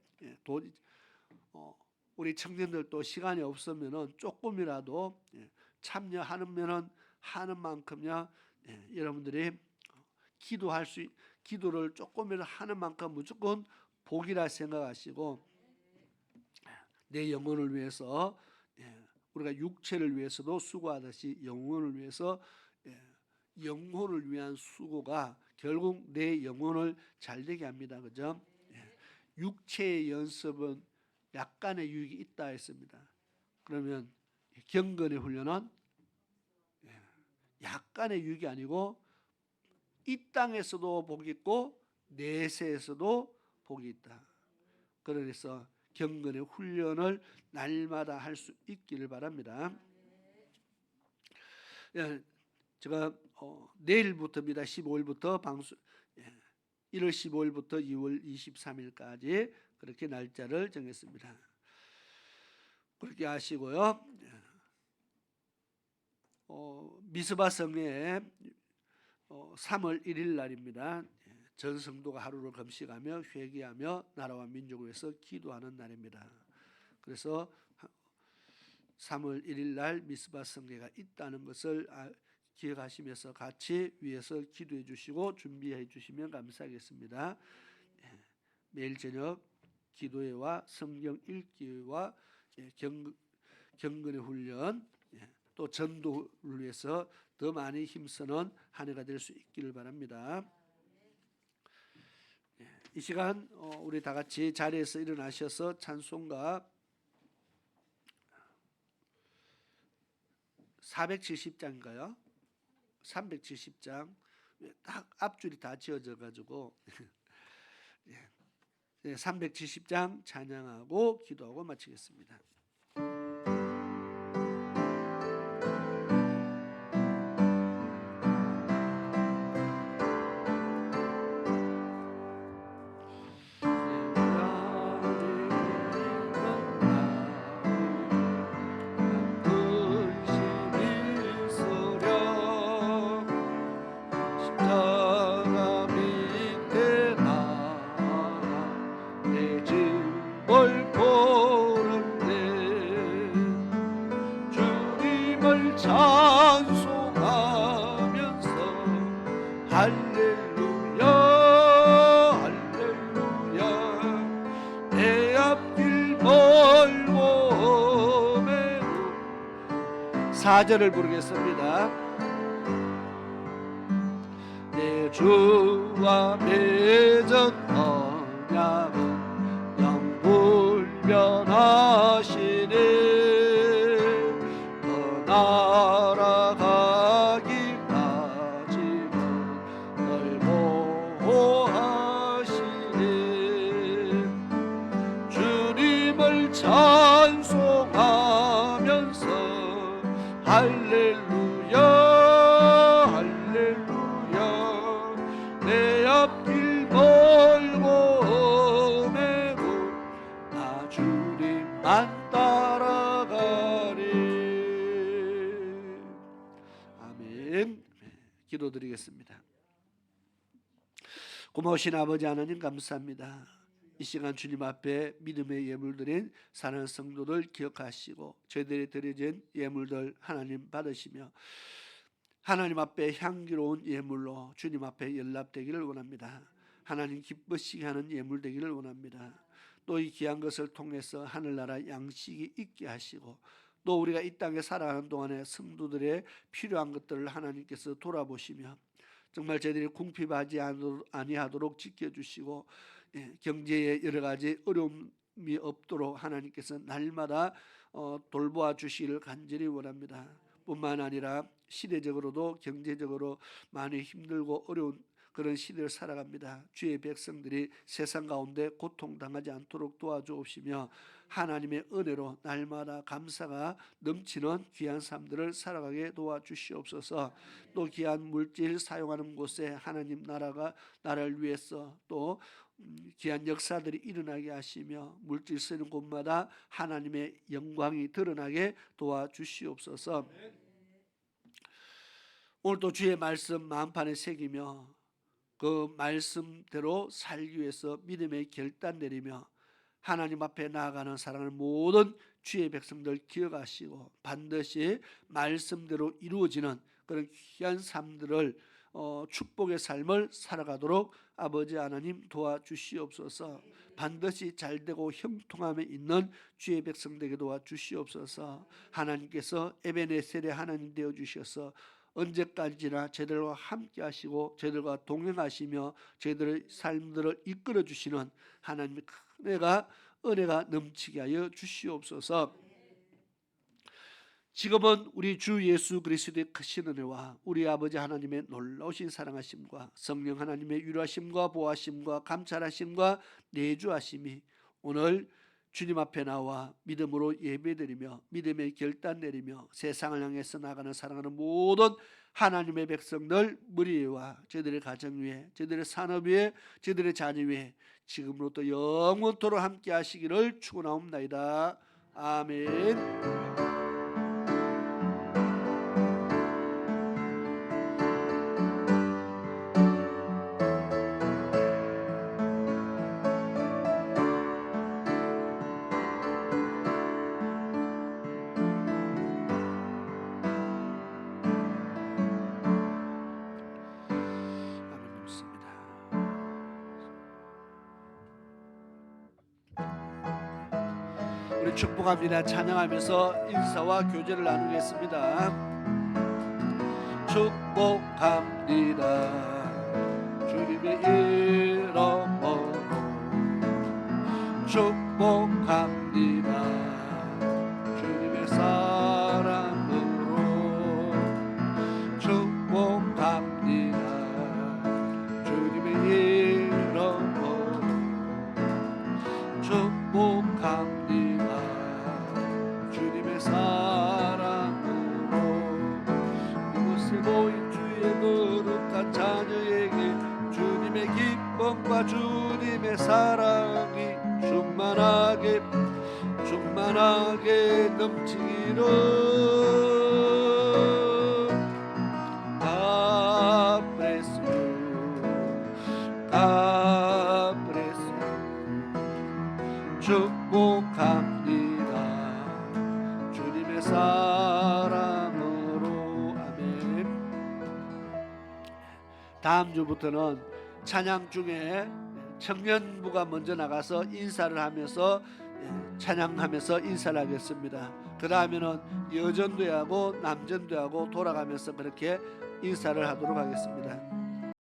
우리 청년들도 시간이 없으면은 조금이라도 참여하면은 하는 만큼요 여러분들이 기도를 조금이라도 하는 만큼 무조건 복이라 생각하시고, 내 영혼을 위해서 우리가 육체를 위해서도 수고하듯이 영혼을 위해서 영혼을 위한 수고가 결국 내 영혼을 잘되게 합니다. 그죠? 육체의 연습은 약간의 유익이 있다 했습니다. 그러면 경건의 훈련은 약간의 유익이 아니고 이 땅에서도 복이 있고 내세에서도 복이 있다. 그래서 경건의 훈련을 날마다 할 수 있기를 바랍니다. 제가 내일부터입니다. 15일부터 1월 15일부터 2월 23일까지 그렇게 날짜를 정했습니다. 그렇게 하시고요. 미스바 성회에 3월 1일 날입니다. 전 성도가 하루를 금식하며 회개하며 나라와 민족을 위해서 기도하는 날입니다. 그래서 3월 1일 날 미스바 성회가 있다는 것을 기억하시면서 같이 위해서 기도해 주시고 준비해 주시면 감사하겠습니다. 매일 저녁 기도회와 성경 읽기와 경건의 훈련, 또 전도를 위해서 더 많이 힘쓰는 한 해가 될 수 있기를 바랍니다. 이 시간 우리 다 같이 자리에서 일어나셔서 찬송가 470장인가요? 370장 딱 앞줄이 다 지어져 가지고 370장 찬양하고 기도하고 마치겠습니다. 찬송하면서 할렐루야 할렐루야 내 앞길 멀고 매우 4절을 부르겠습니다. 내 주와 맺은 언약은 영불변하시네 날아가기까지는 널 보호하시네 주님을 찬송하면서 할렐루야 할렐루야 내 앞길 멀고 매우 나 주님만 따라가리. 아멘. 기도드리겠습니다. 고마우신 아버지 하나님 감사합니다. 이 시간 주님 앞에 믿음의 예물드린 사랑하는 성도들 기억하시고 저희들이 드려진 예물들 하나님 받으시며 하나님 앞에 향기로운 예물로 주님 앞에 연락되기를 원합니다. 하나님 기쁘시게 하는 예물 되기를 원합니다. 또 이 귀한 것을 통해서 하늘나라 양식이 있게 하시고 또 우리가 이 땅에 살아가는 동안에 성도들의 필요한 것들을 하나님께서 돌아보시며 정말 저희들이 궁핍하지 아니하도록 지켜주시고 경제에 여러 가지 어려움이 없도록 하나님께서 날마다 돌보아 주시기를 간절히 원합니다. 뿐만 아니라 시대적으로도 경제적으로 많이 힘들고 어려운 그런 시대를 살아갑니다. 주의 백성들이 세상 가운데 고통당하지 않도록 도와주옵시며 하나님의 은혜로 날마다 감사가 넘치는 귀한 삶들을 살아가게 도와주시옵소서. 또 귀한 물질 사용하는 곳에 하나님 나라를 위해서 또 귀한 역사들이 일어나게 하시며 물질 쓰는 곳마다 하나님의 영광이 드러나게 도와주시옵소서. 오늘도 주의 말씀 마음판에 새기며 그 말씀대로 살기 위해서 믿음의 결단 내리며 하나님 앞에 나아가는 사랑하는 모든 주의 백성들 기억하시고 반드시 말씀대로 이루어지는 그런 귀한 삶들을 축복의 삶을 살아가도록 아버지 하나님 도와주시옵소서. 반드시 잘되고 형통함에 있는 주의 백성 되게 도와주시옵소서. 하나님께서 에베네셀의 하나님 되어주셔서 언제까지나 저희들과 함께 하시고 저희들과 동행하시며 저희들의 삶들을 이끌어 주시는 하나님의 은혜가 넘치게 하여 주시옵소서. 지금은 우리 주 예수 그리스도의 크신 은혜와 우리 아버지 하나님의 놀라우신 사랑하심과 성령 하나님의 위로하심과 보호하심과 감찰하심과 내주하심이 오늘 주님 앞에 나와 믿음으로 예배드리며 믿음의 결단 내리며 세상을 향해서 나가는 사랑하는 모든 하나님의 백성들 무리 위와 저희들의 가정 위에 저희들의 산업 위에 저희들의 자녀 위에 지금부터 영원토록 함께 하시기를 축원하옵나이다. 아멘. 우리 축복합니다. 찬양하면서 인사와 교제를 나누겠습니다. 축복합니다. 주님의 이름으로 축복합니다. 주님의 사랑으로 축복합니다. 주님과 주님의 사랑이 충만하게 넘치기를. God bless you. God bless you. 축복합니다. 주님의 사랑으로. 아멘. 다음 주부터는 찬양 중에 청년부가 먼저 나가서 인사를 하면서 찬양하면서 인사를 하겠습니다. 그 다음에는 여전도하고 남전도하고 돌아가면서 그렇게 인사를 하도록 하겠습니다.